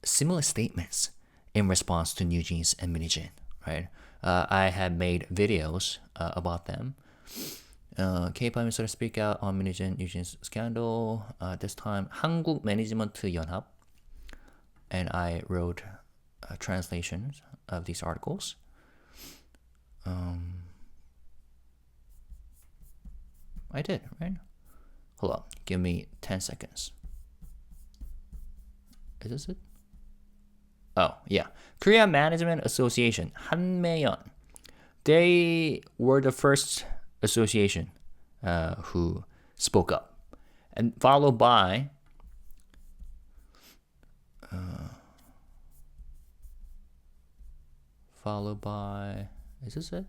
similar statements in response to NewJeans and 민희진. Right? I have made videos about them. K-pop started to speak out on 민희진, NewJeans scandal. This time, 한국 매니지먼트 연합. And I wrote translations of these articles. I did, right? Hold on. Give me 10 seconds. Is this it? Oh, yeah. Korea Management Association, 한매연. They were the first association who spoke up. And followed by is this it?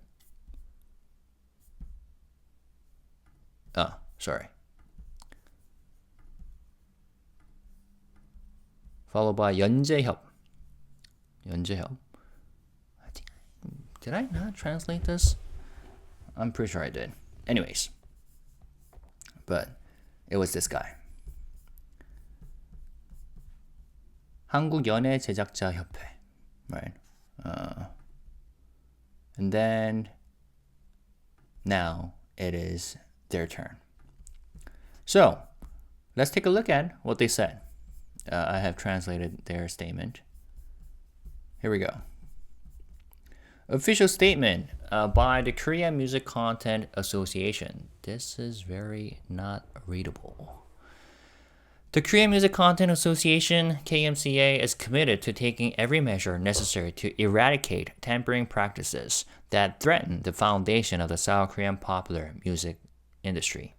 Oh, sorry. Followed by 연재협. Did I not translate this? I'm pretty sure I did. Anyways. But it was this guy. 한국 연예 제작자 협회. Right? And then now it is their turn. So, let's take a look at what they said. I have translated their statement. Here we go. Official statement by the Korean Music Content Association. This is very not readable. The Korean Music Content Association, KMCA, is committed to taking every measure necessary to eradicate tampering practices that threaten the foundation of the South Korean popular music industry.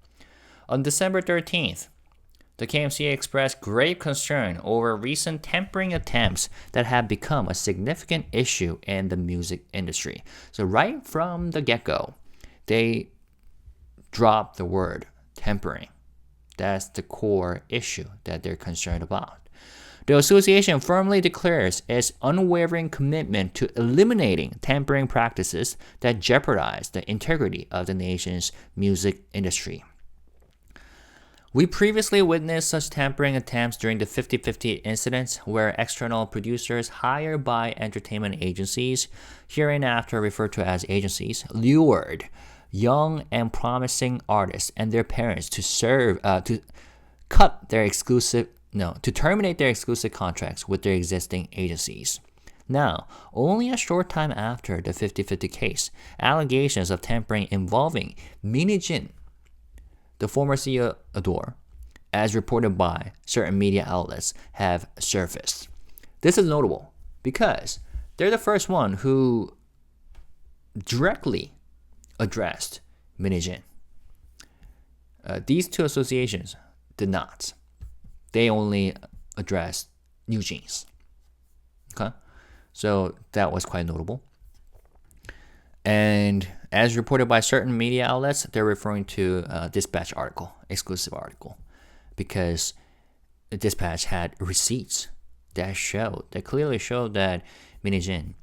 On December 13th, the KMCA expressed grave concern over recent tampering attempts that have become a significant issue in the music industry. So right from the get-go, they dropped the word tampering. That's the core issue that they're concerned about. The association firmly declares its unwavering commitment to eliminating tampering practices that jeopardize the integrity of the nation's music industry. We previously witnessed such tampering attempts during the 50-50 incidents where external producers hired by entertainment agencies, hereinafter referred to as agencies, lured young and promising artists and their parents to terminate their exclusive contracts with their existing agencies. Now, only a short time after the 50-50 case, allegations of tampering involving Minhee-jin, the former CEO of Adore, as reported by certain media outlets, have surfaced. This is notable because they're the first one who directly addressed Minhee-jin. These two associations did not. They only addressed NewJeans. Okay? So that was quite notable. And as reported by certain media outlets, they're referring to a Dispatch article, exclusive article, because the Dispatch had receipts that clearly showed that Minhee-jin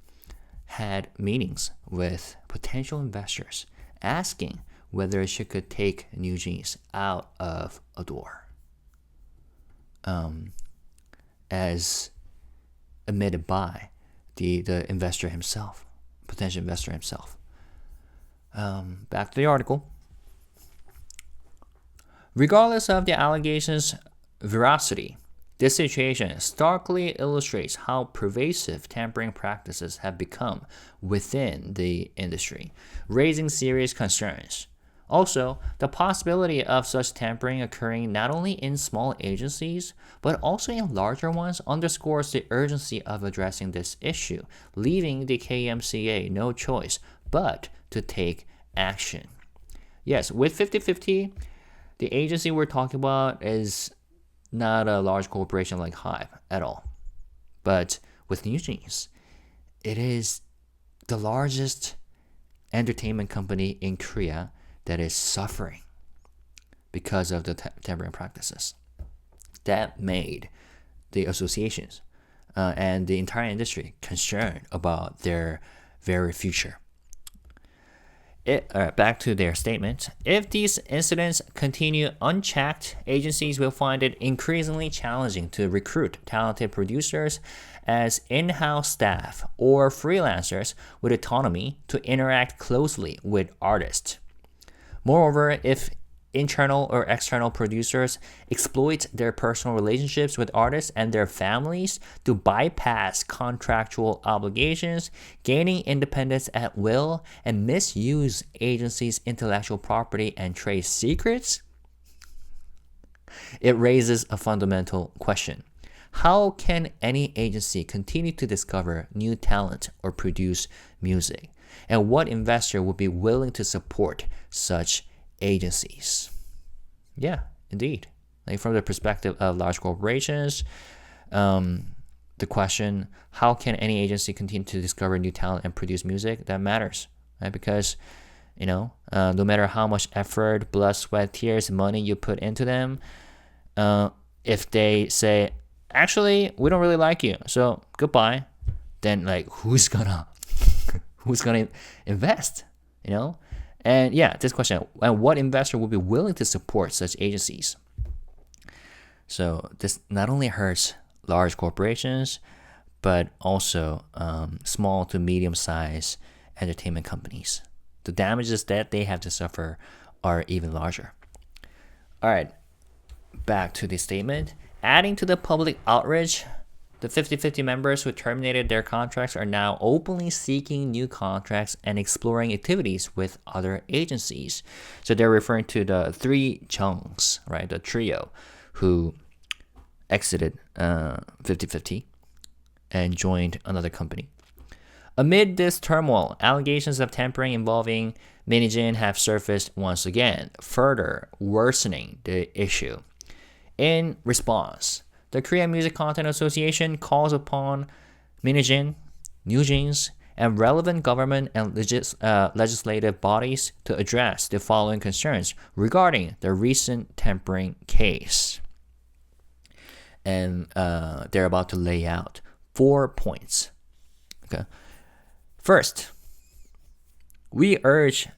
had meetings with potential investors asking whether she could take NewJeans out of Adore, as admitted by the investor himself, potential investor himself. Back to the article. Regardless of the allegations' veracity, this situation starkly illustrates how pervasive tampering practices have become within the industry, raising serious concerns. Also, the possibility of such tampering occurring not only in small agencies, but also in larger ones underscores the urgency of addressing this issue, leaving the KMCA no choice but to take action. Yes, with 50-50, the agency we're talking about is not a large corporation like HYBE at all. But with NewJeans, it is the largest entertainment company in Korea that is suffering because of the tampering practices. That made the associations and the entire industry concerned about their very future. Back to their statement. If these incidents continue unchecked, agencies will find it increasingly challenging to recruit talented producers as in-house staff or freelancers with autonomy to interact closely with artists. Moreover, if internal or external producers exploit their personal relationships with artists and their families to bypass contractual obligations, gaining independence at will, and misuse agencies' intellectual property and trade secrets, it raises a fundamental question. How can any agency continue to discover new talent or produce music? And what investor would be willing to support such agencies? Yeah, indeed. Like from the perspective of large corporations, the question, how can any agency continue to discover new talent and produce music? That matters, right? Because, no matter how much effort, blood, sweat, tears, money you put into them, if they say, actually, we don't really like you, so goodbye, then like who's gonna invest? And yeah, this question, and what investor would be willing to support such agencies? So this not only hurts large corporations, but also small to medium-sized entertainment companies. The damages that they have to suffer are even larger. All right, back to the statement. Adding to the public outrage, the 50/50 members who terminated their contracts are now openly seeking new contracts and exploring activities with other agencies. So they're referring to the three Jungs, right? The trio who exited 50/50 and joined another company. Amid this turmoil, allegations of tampering involving Minhyjin have surfaced once again, further worsening the issue. In response, the Korean Music Content Association calls upon Minhyjin, NewJeans, and relevant government and legislative bodies to address the following concerns regarding the recent tampering case. And they're about to lay out 4 points. Okay. First, we urge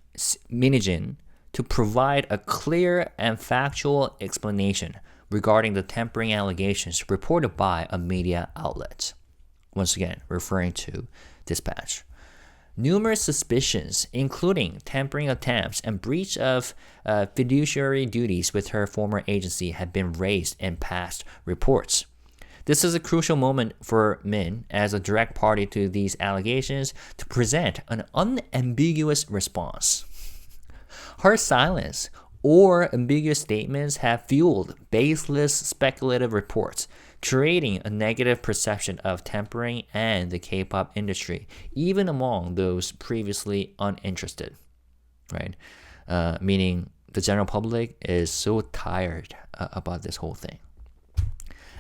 Minhyjin to provide a clear and factual explanation regarding the tampering allegations reported by a media outlet. Once again, referring to Dispatch. Numerous suspicions, including tampering attempts and breach of fiduciary duties with her former agency, have been raised in past reports. This is a crucial moment for Min, as a direct party to these allegations, to present an unambiguous response. Her silence or ambiguous statements have fueled baseless speculative reports, creating a negative perception of tampering and the K-pop industry, even among those previously uninterested, right? Meaning the general public is so tired about this whole thing.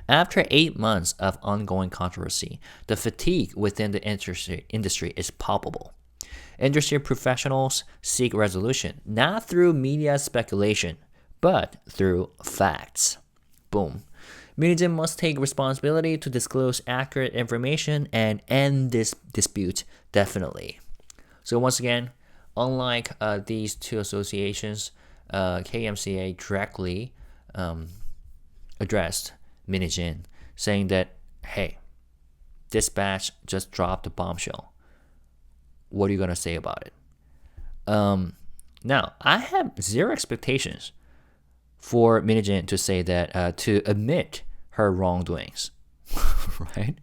After 8 months of ongoing controversy, the fatigue within the industry is palpable. Industry professionals seek resolution, not through media speculation, but through facts. Boom. Minhyjin must take responsibility to disclose accurate information and end this dispute definitely. So once again, unlike these two associations, KMCA directly addressed Minhyjin, saying that, hey, Dispatch just dropped a bombshell. What are you going to say about it? Now, I have zero expectations for Minhyjin to say that, to admit her wrongdoings, right?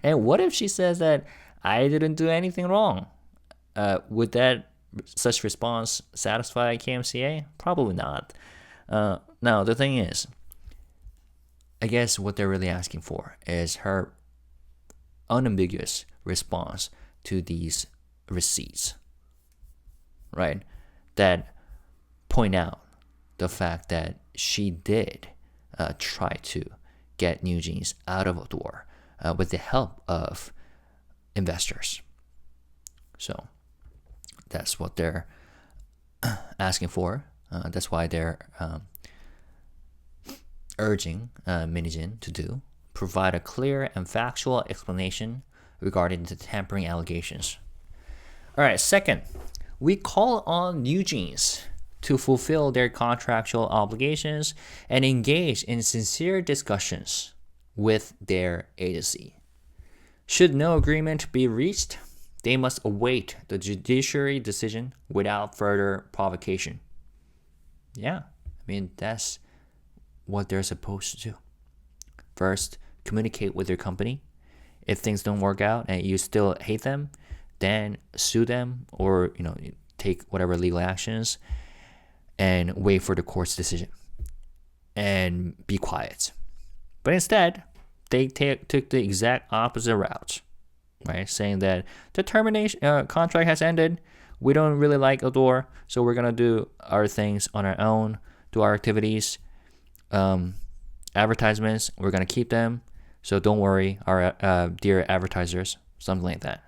And what if she says that I didn't do anything wrong? Would such response satisfy KMCA? Probably not. Now, the thing is, I guess what they're really asking for is her unambiguous response to these receipts, right? That point out the fact that she did try to get NewJeans out of a door with the help of investors. So that's what they're asking for. That's why they're urging Minhyjin to do. Provide a clear and factual explanation regarding the tampering allegations. All right, second, we call on NewJeans to fulfill their contractual obligations and engage in sincere discussions with their agency. Should no agreement be reached, they must await the judiciary decision without further provocation. Yeah, I mean, that's what they're supposed to do. First, communicate with your company. If things don't work out and you still hate them, then sue them or take whatever legal actions and wait for the court's decision and be quiet. But instead, they took the exact opposite route, right? Saying that the termination contract has ended. We don't really like Adore, so we're gonna do our things on our own, do our activities. Advertisements, we're gonna keep them. So don't worry, our dear advertisers, something like that.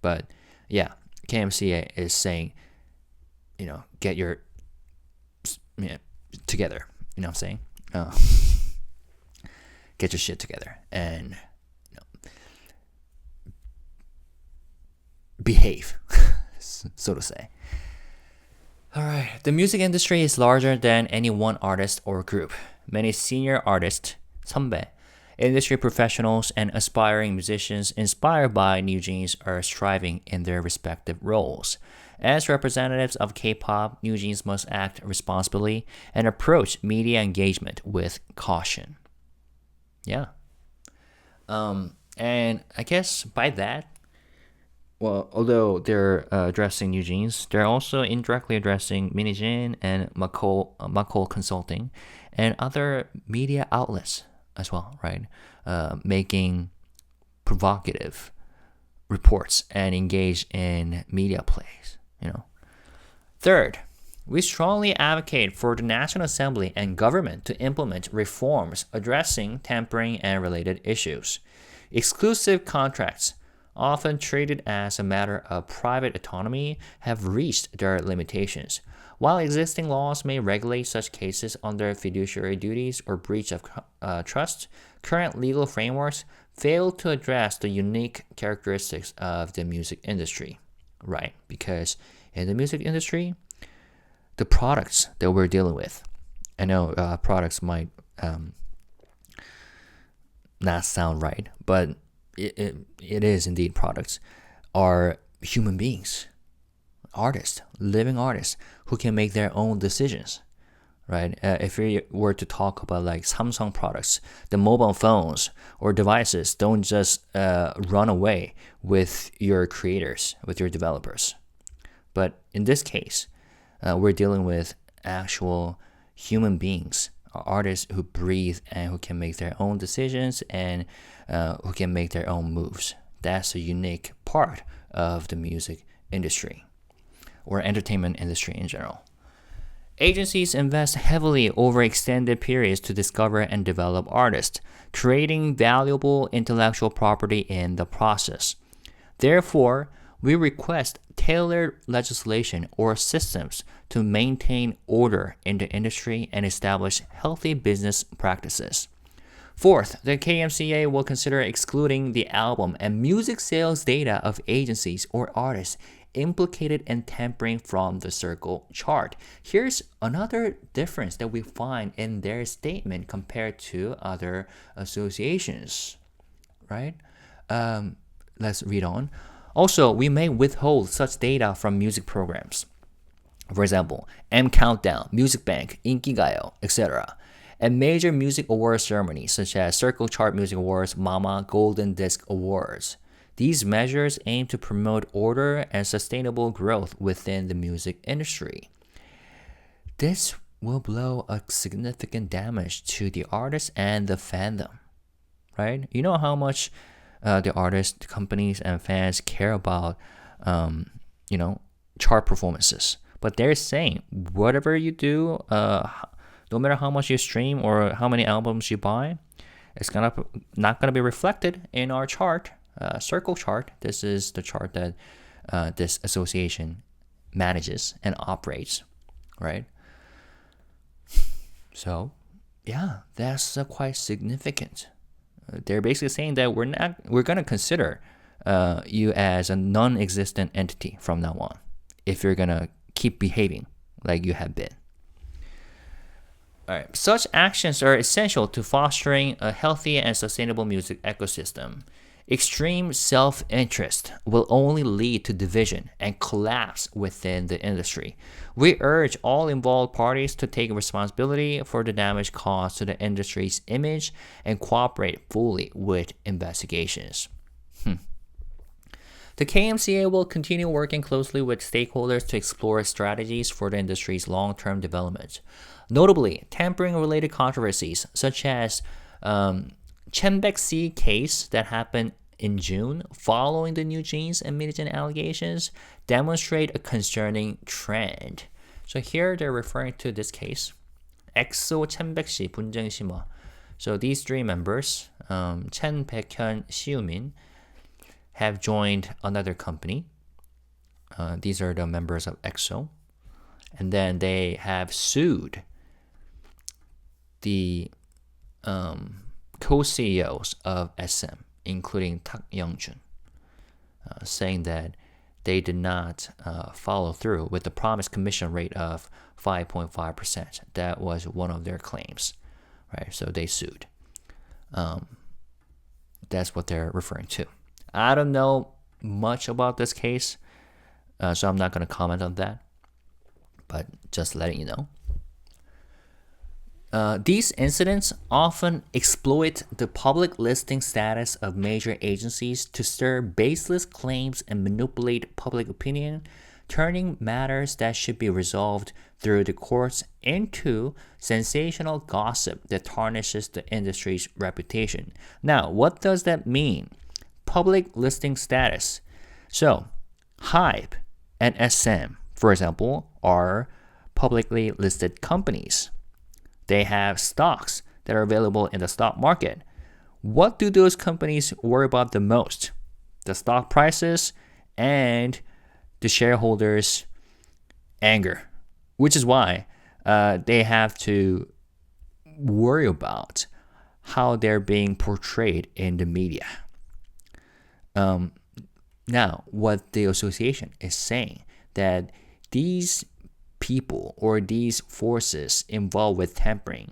But yeah, KMCA is saying, get your together. You know what I'm saying? Get your shit together and behave, so to say. All right, the music industry is larger than any one artist or group. Many senior artists, 선배, industry professionals, and aspiring musicians inspired by NewJeans are striving in their respective roles. As representatives of K-pop, NewJeans must act responsibly and approach media engagement with caution. Yeah. And I guess by that, well, although they're addressing NewJeans, they're also indirectly addressing Minijin and McCall Consulting and other media outlets as well, right? Making provocative reports and engage in media plays, you know. Third, we strongly advocate for the National Assembly and government to implement reforms addressing tampering and related issues. Exclusive contracts, often treated as a matter of private autonomy, have reached their limitations. While existing laws may regulate such cases under fiduciary duties or breach of trust, current legal frameworks fail to address the unique characteristics of the music industry, right? Because in the music industry, the products that we're dealing with, I know products might not sound right, but it is indeed products, are human beings, artists, living artists who can make their own decisions, right? If we were to talk about like Samsung products, the mobile phones or devices don't just run away with your creators, with your developers. But in this case, we're dealing with actual human beings, artists who breathe and who can make their own decisions and who can make their own moves. That's a unique part of the music industry or entertainment industry in general. Agencies invest heavily over extended periods to discover and develop artists, creating valuable intellectual property in the process. Therefore, we request tailored legislation or systems to maintain order in the industry and establish healthy business practices. Fourth, the KMCA will consider excluding the album and music sales data of agencies or artists implicated in tampering from the Circle chart. Here's another difference that we find in their statement compared to other associations, right? Let's read on. Also, we may withhold such data from music programs. For example, M Countdown, Music Bank, 인기가요, etc. And major music awards ceremonies such as Circle Chart Music Awards, MAMA, Golden Disc Awards. These measures aim to promote order and sustainable growth within the music industry. This will blow a significant damage to the artists and the fandom, right? You know how much the artists, companies, and fans care about, chart performances. But they're saying whatever you do, no matter how much you stream or how many albums you buy, it's not gonna be reflected in our chart, Circle chart. This is the chart that this association manages and operates, right? So, yeah, that's quite significant. They're basically saying that we're gonna consider you as a non-existent entity from now on if you're gonna keep behaving like you have been. All right. Such actions are essential to fostering a healthy and sustainable music ecosystem. Extreme self-interest will only lead to division and collapse within the industry. We urge all involved parties to take responsibility for the damage caused to the industry's image and cooperate fully with investigations. The KMCA will continue working closely with stakeholders to explore strategies for the industry's long-term development. Notably, tampering-related controversies such as Chenbek-C case that happened in June following the NewJeans and Minijin allegations demonstrate a concerning trend. So here they're referring to this case, EXO Chenbek-C, 분쟁심화. So these three members, Chen, Baekhyun, Siumin, have joined another company. These are the members of EXO. And then they have sued the co-CEOs of SM, including Tak Young-jun, saying that they did not follow through with the promised commission rate of 5.5%. That was one of their claims, right? So they sued. That's what they're referring to. I don't know much about this case. So I'm not going to comment on that, but just letting you know. These incidents often exploit the public listing status of major agencies to stir baseless claims and manipulate public opinion, turning matters that should be resolved through the courts into sensational gossip that tarnishes the industry's reputation. Now, what does that mean? Public listing status. So, HYBE and SM, for example, are publicly listed companies. They have stocks that are available in the stock market. What do those companies worry about the most? The stock prices and the shareholders' anger, which is why they have to worry about how they're being portrayed in the media. Now, what the association is saying that these people or these forces involved with tampering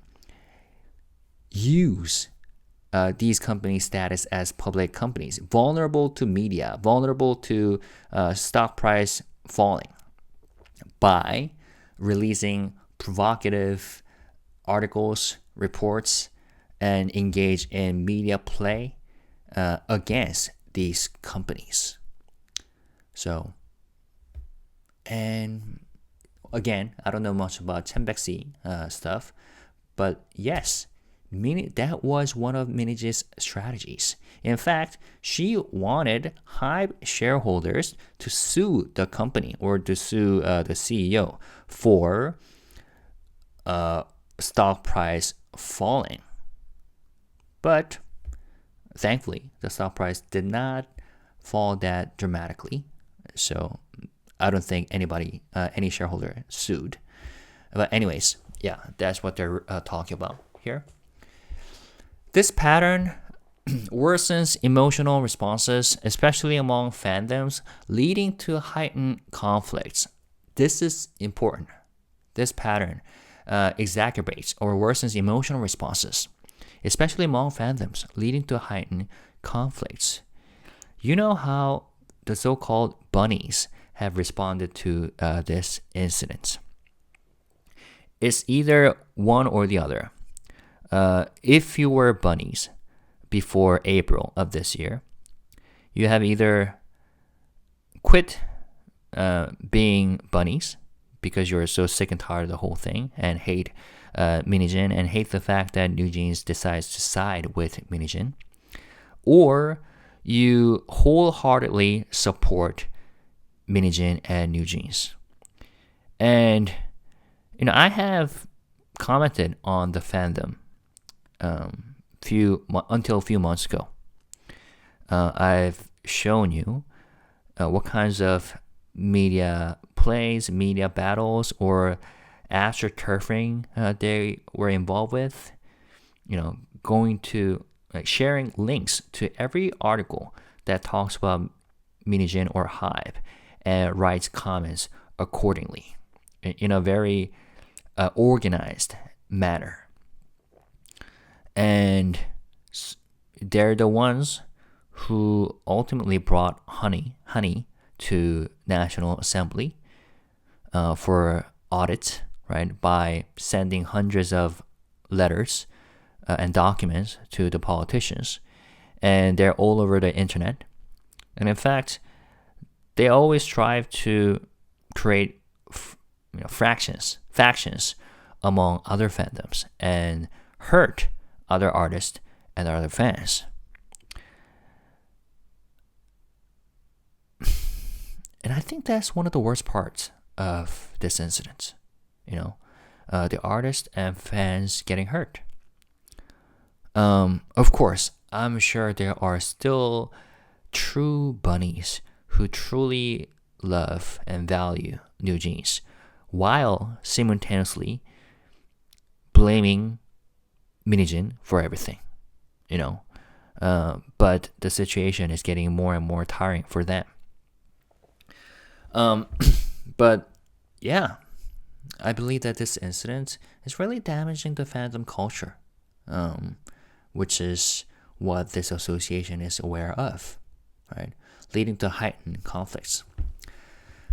use these companies' status as public companies, vulnerable to media, vulnerable to stock price falling, by releasing provocative articles, reports, and engage in media play against these companies. So, and again, I don't know much about Tampering stuff, but yes, that was one of Minhy's strategies. In fact, she wanted HYBE shareholders to sue the company or to sue the CEO for stock price falling. But thankfully, the stock price did not fall that dramatically. So I don't think any shareholder sued. But anyways, yeah, that's what they're talking about here. This pattern worsens emotional responses, especially among fandoms, leading to heightened conflicts. This is important. This pattern exacerbates or worsens emotional responses, especially among fandoms, leading to heightened conflicts. You know how the so-called bunnies have responded to this incident. It's either one or the other. If you were bunnies before April of this year, you have either quit being bunnies because you're so sick and tired of the whole thing and hate Minhyjin and hate the fact that NewJeans decides to side with Minhyjin, or you wholeheartedly support Minhyjin and NewJeans. And I have commented on the fandom until a few months ago. I've shown you what kinds of media plays, media battles, or astroturfing they were involved with. Going to sharing links to every article that talks about Minhyjin or HYBE and writes comments accordingly in a very organized manner. And they're the ones who ultimately brought honey to National Assembly for audit, right? By sending hundreds of letters and documents to the politicians, and they're all over the internet. And in fact, they always strive to create factions among other fandoms and hurt other artists and other fans. And I think that's one of the worst parts of this incident. The artists and fans getting hurt. Of course, I'm sure there are still true bunnies who truly love and value NewJeans, while simultaneously blaming Minhyjin for everything, but the situation is getting more and more tiring for them. But yeah, I believe that this incident is really damaging the fandom culture, which is what this association is aware of, right? Leading to heightened conflicts.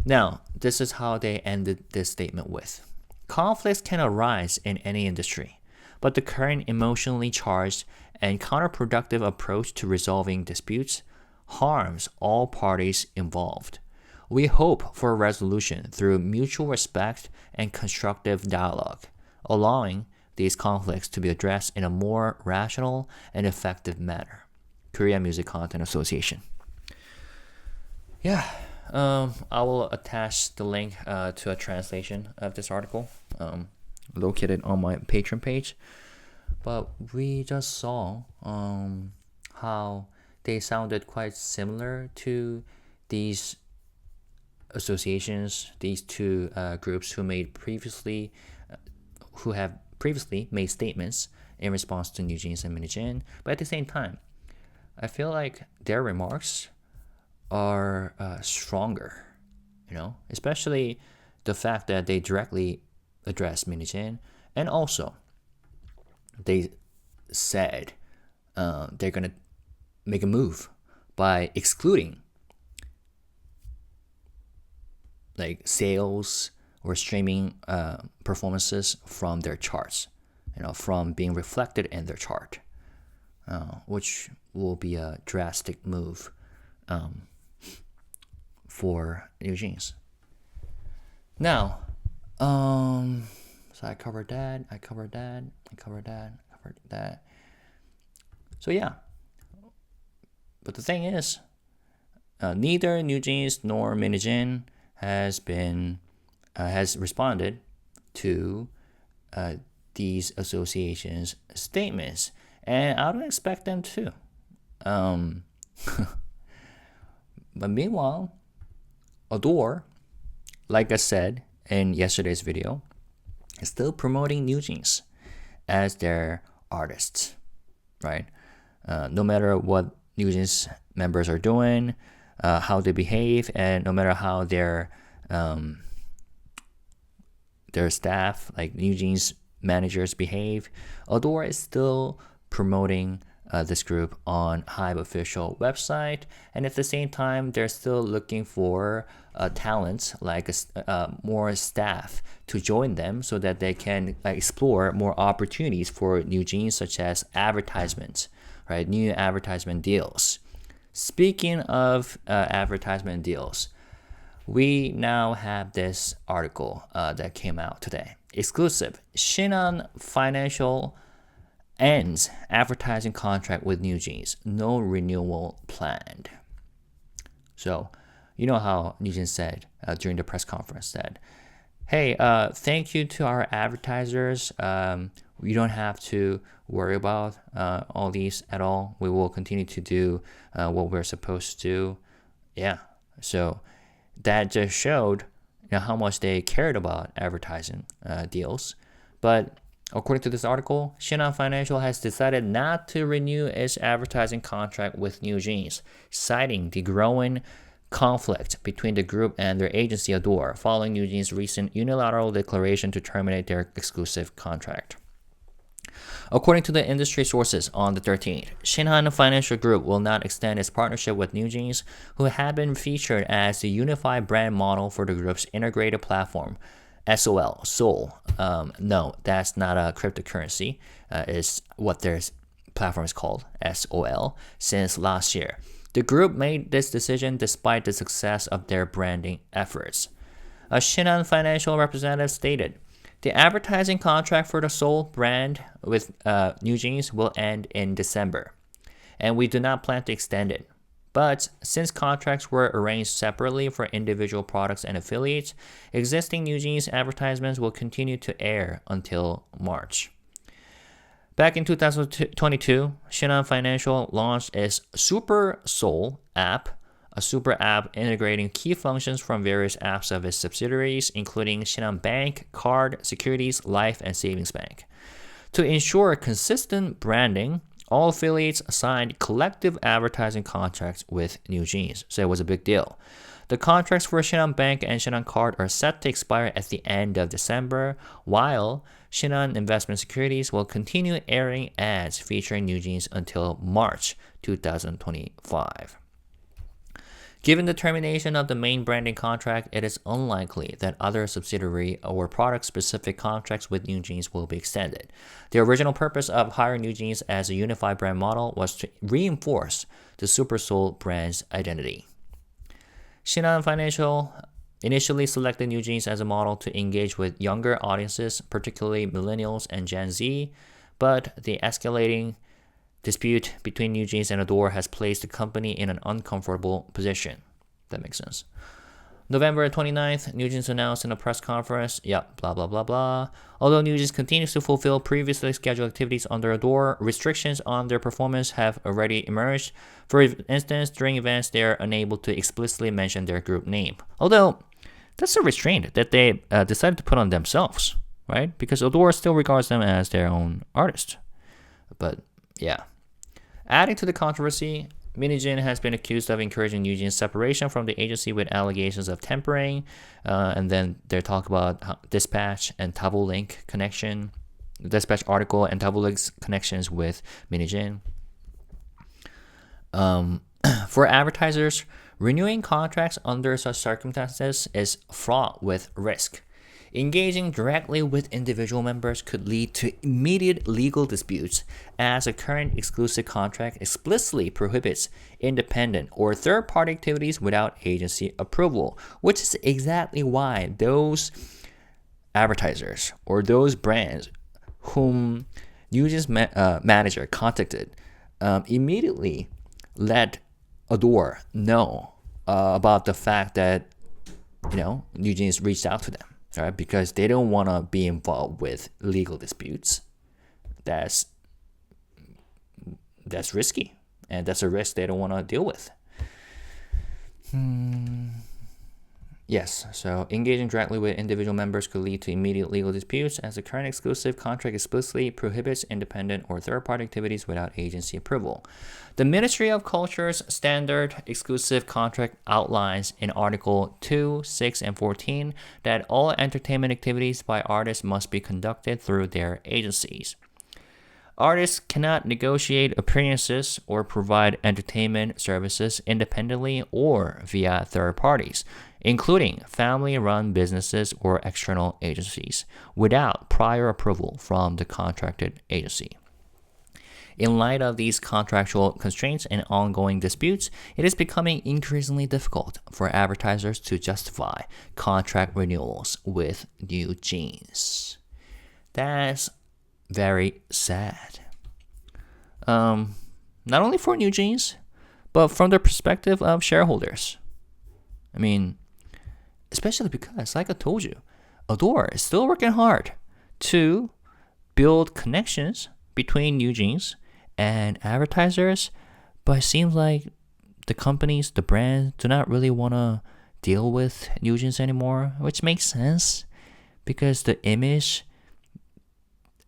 Now, this is how they ended this statement with. Conflicts can arise in any industry, but the current emotionally charged and counterproductive approach to resolving disputes harms all parties involved. We hope for a resolution through mutual respect and constructive dialogue, allowing these conflicts to be addressed in a more rational and effective manner. Korea Music Content Association. Yeah, I will attach the link to a translation of this article located on my Patreon page. But we just saw how they sounded quite similar to these associations, these two groups who have previously made statements in response to NewJeans and Minijin. But at the same time, I feel like their remarks are stronger, especially the fact that they directly addressed Minijin, and also they said they're gonna make a move by excluding like sales or streaming performances from their charts, from being reflected in their chart, which will be a drastic move for NewJeans. Now, so I covered that. So yeah, but the thing is, neither NewJeans nor Minijin has responded to these associations' statements, and I don't expect them to. But meanwhile, Adore, like I said in yesterday's video, is still promoting NewJeans as their artists, right? No matter what NewJeans members are doing, how they behave, and no matter how their staff, like NewJeans managers, behave, Adore is still promoting this group on HYBE official website, and at the same time, they're still looking for talent, like more staff to join them, so that they can explore more opportunities for NewJeans, such as advertisements, right? New advertisement deals. Speaking of advertisement deals, we now have this article that came out today. Exclusive. Shinhan Financial ends advertising contract with NewJeans. No renewal planned. So, you know how NewJeans said during the press conference that, hey, thank you to our advertisers. We don't have to worry about all these at all. We will continue to do what we're supposed to do. Yeah. So that just showed how much they cared about advertising deals. But according to this article, Shinhan Financial has decided not to renew its advertising contract with NewJeans, citing the growing conflict between the group and their agency Adore, following NewJeans' recent unilateral declaration to terminate their exclusive contract. According to the industry sources on the 13th, Shinhan Financial Group will not extend its partnership with NewJeans, who had been featured as the unified brand model for the group's integrated platform, Sol. No, that's not a cryptocurrency. Is what their platform is called, Sol, since last year. The group made this decision despite the success of their branding efforts. A Shinhan Financial representative stated, the advertising contract for the Sol brand with NewJeans will end in December, and we do not plan to extend it. But since contracts were arranged separately for individual products and affiliates, existing NewJeans advertisements will continue to air until March. Back in 2022, Shinhan Financial launched its Super Sol app, a super app integrating key functions from various apps of its subsidiaries, including Shinhan Bank, Card, Securities, Life, and Savings Bank. To ensure consistent branding, all affiliates signed collective advertising contracts with NewJeans, so it was a big deal. The contracts for Shinhan Bank and Shinhan Card are set to expire at the end of December, while Shinhan Investment Securities will continue airing ads featuring NewJeans until March 2025. Given the termination of the main branding contract, it is unlikely that other subsidiary or product-specific contracts with NewJeans will be extended. The original purpose of hiring NewJeans as a unified brand model was to reinforce the SuperSoul brand's identity. Shinhan Financial initially selected NewJeans as a model to engage with younger audiences, particularly millennials and Gen Z, but the escalating dispute between NewJeans and Adore has placed the company in an uncomfortable position. That makes sense. November 29th, NewJeans announced in a press conference, blah, blah, blah, blah. Although NewJeans continues to fulfill previously scheduled activities under Adore, restrictions on their performance have already emerged. For instance, during events, they are unable to explicitly mention their group name. Although, that's a restraint that they decided to put on themselves, right? Because Adore still regards them as their own artist. But, yeah. Adding to the controversy, Minijin has been accused of encouraging NewJeans' separation from the agency with allegations of tampering, and then they talk about Dispatch and Tavolink connection, Dispatch article and Tavolink's connections with Minijin. For advertisers, renewing contracts under such circumstances is fraught with risk. Engaging directly with individual members could lead to immediate legal disputes, as a current exclusive contract explicitly prohibits independent or third-party activities without agency approval, which is exactly why those advertisers or those brands whom NewJeans manager contacted immediately let Adore know about the fact that NewJeans reached out to them. Right, because they don't want to be involved with legal disputes. That's risky, and that's a risk they don't want to deal with. Yes, so engaging directly with individual members could lead to immediate legal disputes, as the current exclusive contract explicitly prohibits independent or third-party activities without agency approval. The Ministry of Culture's standard exclusive contract outlines in Article 2, 6, and 14 that all entertainment activities by artists must be conducted through their agencies. Artists cannot negotiate appearances or provide entertainment services independently or via third parties, including family-run businesses or external agencies, without prior approval from the contracted agency. In light of these contractual constraints and ongoing disputes, it is becoming increasingly difficult for advertisers to justify contract renewals with NewJeans. That's very sad. Not only for NewJeans, but from the perspective of shareholders. I mean, especially because, like I told you, Adore is still working hard to build connections between NewJeans and advertisers, but it seems like the companies, the brands, do not really want to deal with NewJeans anymore, which makes sense because the image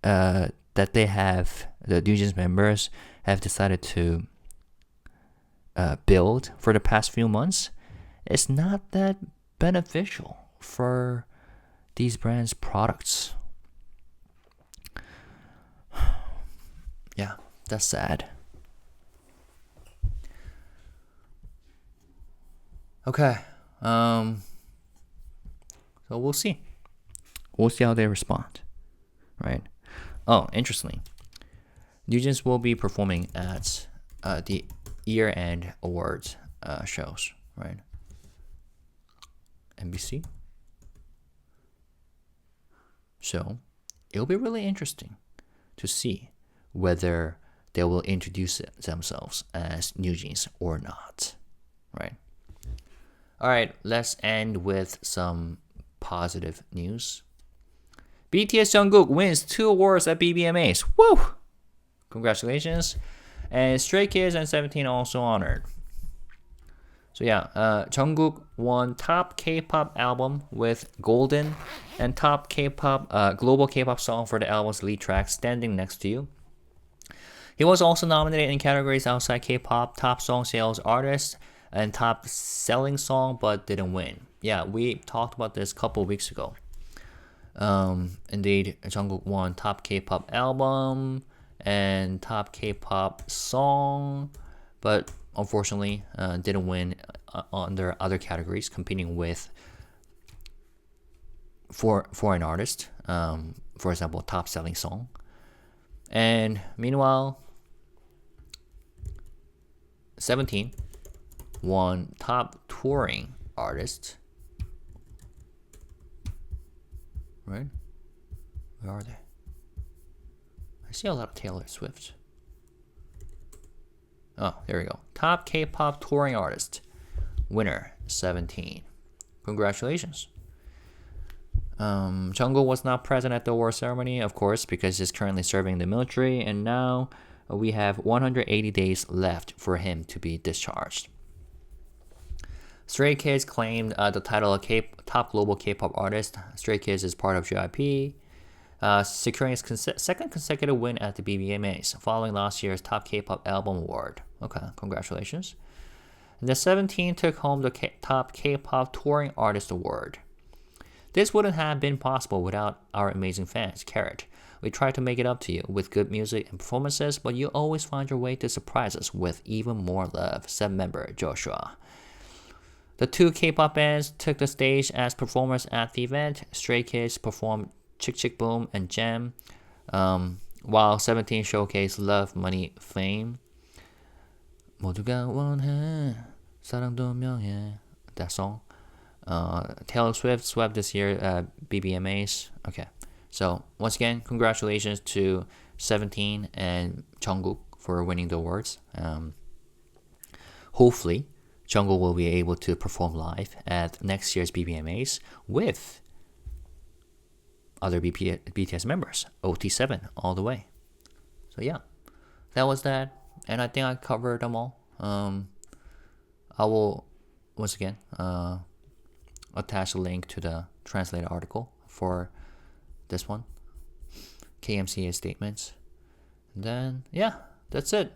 that they have, the NewJeans members have decided to build for the past few months, is not that beneficial for these brands' products. Yeah, that's sad. Okay. So we'll see. We'll see how they respond. Right? Oh, interestingly, NewJeans will be performing at the year-end awards shows, right? NBC. So it'll be really interesting to see whether they will introduce themselves as NewJeans or not, right? All right, let's end with some positive news. BTS Jungkook wins 2 awards at BBMAs. Woo! Congratulations. And Stray Kids and 17 also honored. So yeah, Jungkook won top K-pop album with Golden and top K-pop global K-pop song for the album's lead track, Standing Next to You. He was also nominated in categories outside K-pop, top song sales artist, and top selling song, but didn't win. Yeah, we talked about this a couple weeks ago. Indeed, Jungkook won top K-pop album and top K-pop song, but unfortunately didn't win under other categories, competing with foreign artists. For example, top selling song. And meanwhile, 17 won top touring artist. Right? Where are they? I see a lot of Taylor Swift. Oh, there we go. Top K-pop touring artist. Winner, 17. Congratulations. Jungkook was not present at the award ceremony, of course, because he's currently serving the military, and now we have 180 days left for him to be discharged. Stray Kids claimed the title of top global K-pop artist. Stray Kids is part of HYBE, securing its second consecutive win at the BBMAs, following last year's top K-pop album award. Okay, congratulations. And the 17 took home the top K-pop touring artist award. This wouldn't have been possible without our amazing fans, Carrot. We try to make it up to you with good music and performances, but you always find your way to surprise us with even more love, said member Joshua. The two K-pop bands took the stage as performers at the event. Stray Kids performed Chick Chick Boom and Jam, while 17 showcased Love, Money, Fame. 모두가 원해 사랑도 명예. That song. Taylor Swift swept this year BBMAs. Okay, so once again, congratulations to 17 and Jungkook for winning the awards. Hopefully, Jungkook will be able to perform live at next year's BBMAs with other BTS members, OT7 all the way. So yeah, that was that, and I think I covered them all. I will once again attach a link to the translated article for this one, KMCA statements. And then, yeah, that's it.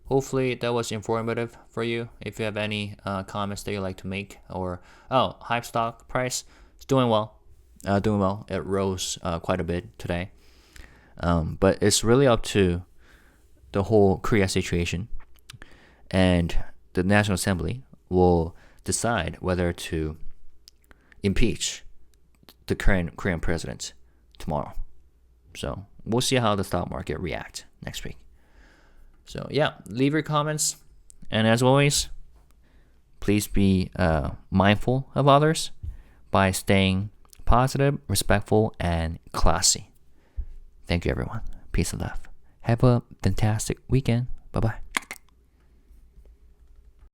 Hopefully that was informative for you. If you have any comments that you'd like to make, or HYBE stock price is doing well. It rose quite a bit today. But it's really up to the whole Korea situation, and the National Assembly will decide whether to impeach the current Korean president tomorrow. So we'll see how the stock market reacts next week. So yeah, leave your comments, and as always, please be mindful of others by staying positive, respectful, and classy. Thank you, everyone. Peace and love. Have a fantastic weekend. Bye-bye.